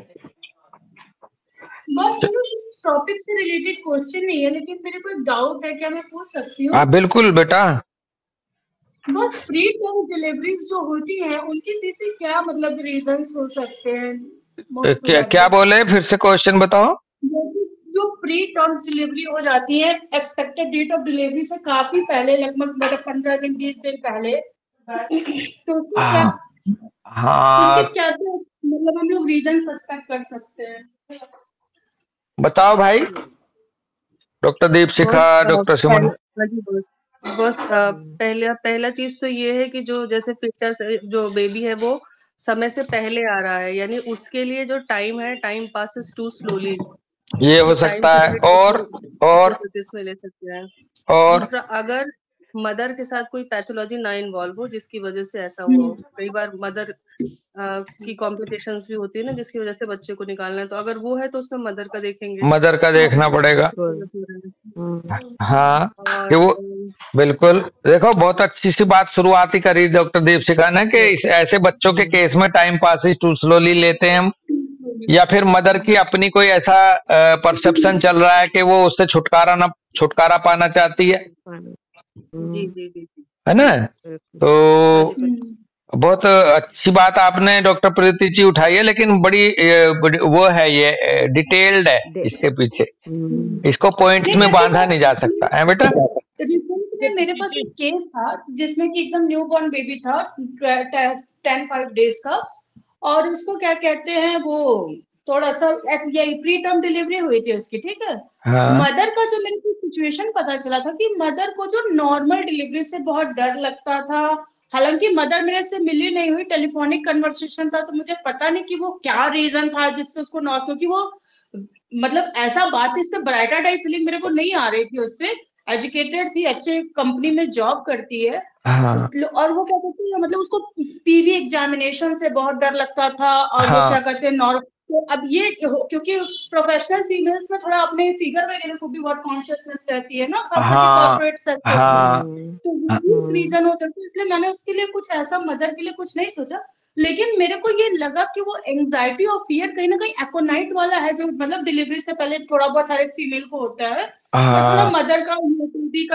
बस चलो, इस टॉपिक से रिलेटेड क्वेश्चन नहीं है, लेकिन मेरे को एक डाउट है, क्या मैं पूछ सकती हूँ? हाँ बिल्कुल बेटा। बस फ्री टर्म डिलीवरीज जो होती हैं उनके पीछे क्या मतलब रीजंस हो सकते हैं? क्या बोले, फिर से क्वेश्चन बताओ। जो प्री टर्म्स डिलीवरी हो जाती है एक्सपेक्टेड डेट ऑफ डिलीवरी से काफी पहले, लगभग 15 दिन 20 दिन पहले, तो उसके क्या मतलब हम लोग रीजन सस्पेक्ट कर सकते हैं? बताओ भाई। डॉक्टर दीपशिखा, डॉक्टर सुमन। बस पहला चीज तो ये है कि जो जैसे फिटनेस जो बेबी है वो समय से पहले आ रहा है, यानी उसके लिए जो टाइम है, टाइम पासेस टू स्लोली, ये हो सकता है। और इसमें ले सकते हैं। और अगर मदर के साथ कोई पैथोलॉजी ना इन्वॉल्व हो जिसकी वजह से ऐसा हो, कई बार मदर की कॉम्प्लिकेशंस भी होती है ना जिसकी वजह से बच्चे को निकालना है, तो अगर वो है तो उसमें मदर का देखेंगे, मदर का देखना पड़ेगा। हाँ कि वो बिल्कुल। देखो बहुत अच्छी सी बात शुरुआत ही करी डॉक्टर दीपशिखा ने कि ऐसे बच्चों के केस में टाइम पासिस टू स्लोली लेते हैं हम, या फिर मदर की अपनी कोई ऐसा परसेप्शन चल रहा है कि वो उससे छुटकारा पाना चाहती है। जी है ना? तो बहुत अच्छी बात आपने डॉक्टर प्रीति जी उठाई है, लेकिन बड़ी वो है, ये डिटेल्ड है इसके पीछे, इसको पॉइंट्स में बांधा नहीं जा सकता है बेटा। रिसेंट में मेरे पास एक केस था जिसमें कि एकदम न्यू बॉर्न बेबी था 10-5 डेज का, और उसको क्या कहते हैं, वो थोड़ा सा प्री टर्म डिलीवरी हुई थी उसकी, ठीक है। हाँ। मदर का जो मेरे को सिचुएशन पता चला था कि मदर को जो नॉर्मल डिलीवरी से बहुत डर लगता था, हालांकि मदर मेरे से मिली नहीं हुई, टेलीफोनिक कन्वर्सेशन था, तो मुझे पता नहीं कि वो क्या रीजन था जिससे उसको क्योंकि वो मतलब ऐसा बातचीत से ब्राइटा टाइप फीलिंग मेरे को नहीं आ रही थी उससे, एजुकेटेड थी, अच्छे कंपनी में जॉब करती है। हाँ। और वो क्या कहते हैं, मतलब उसको पीवी एग्जामिनेशन से बहुत डर लगता था, और वो क्या कहते हैं तो अब ये क्योंकि प्रोफेशनल फीमेल्स में थोड़ा अपने फिगर वगैरह को भी बहुत कॉन्शियसनेस रहती है ना, खास करके कॉर्पोरेट सेक्टर, तो रीजन हो सकता है, इसलिए मैंने उसके लिए कुछ ऐसा मदर के लिए कुछ नहीं सोचा। लेकिन मेरे को ये लगा कि वो एंजाइटी और फियर कहीं ना कहीं एकोनाइट वाला है, जो मतलब डिलीवरी से पहले थोड़ा बहुत हर एक फीमेल को होता है, थोड़ा मदर का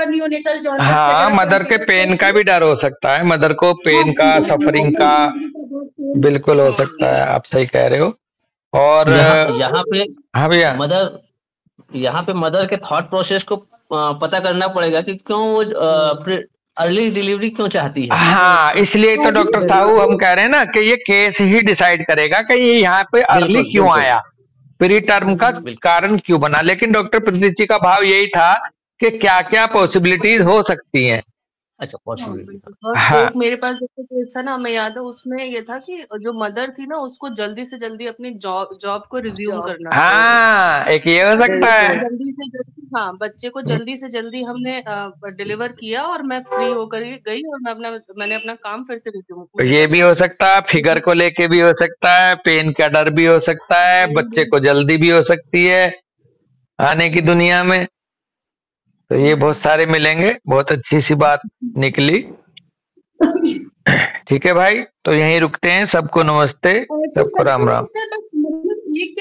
नियोनेटल जॉन्डिस हाँ, मदर के पेन का भी डर हो सकता है, मदर को पेन का, सफरिंग का बिल्कुल हो सकता है, आप सही कह रहे हो। और यहाँ पे हाँ भैया, यहाँ पे मदर के थॉट प्रोसेस को पता करना पड़ेगा कि क्यों वो अर्ली डिलीवरी क्यों चाहती है। हाँ, इसलिए तो डॉक्टर साहू हम कह रहे हैं ना कि ये केस ही डिसाइड करेगा कि ये यहाँ पे अर्ली क्यों आया, प्री टर्म का कारण क्यों बना। लेकिन डॉक्टर प्रीति जी का भाव यही था कि क्या क्या पॉसिबिलिटीज हो सकती हैं। अच्छा, पॉसिबिलिटी। हाँ। एक मेरे पास जैसे केस था ना, मैं याद है, उसमें ये था कि जो मदर थी ना उसको जल्दी से जल्दी अपनी जॉब को रिज्यूम करना। हाँ, एक ये हो सकता है। जल्दी से जल्दी, हाँ, बच्चे को जल्दी से जल्दी हमने डिलीवर किया और मैं फ्री होकर गई और मैंने अपना काम फिर से रिज्यूम। ये भी हो सकता है, फिगर को लेके भी हो सकता है, पेन का डर भी हो सकता है, बच्चे को जल्दी भी हो सकती है आने की दुनिया में। तो ये बहुत सारे मिलेंगे, बहुत अच्छी सी बात निकली। ठीक है भाई, तो यहीं रुकते हैं। सबको नमस्ते, सबको राम राम।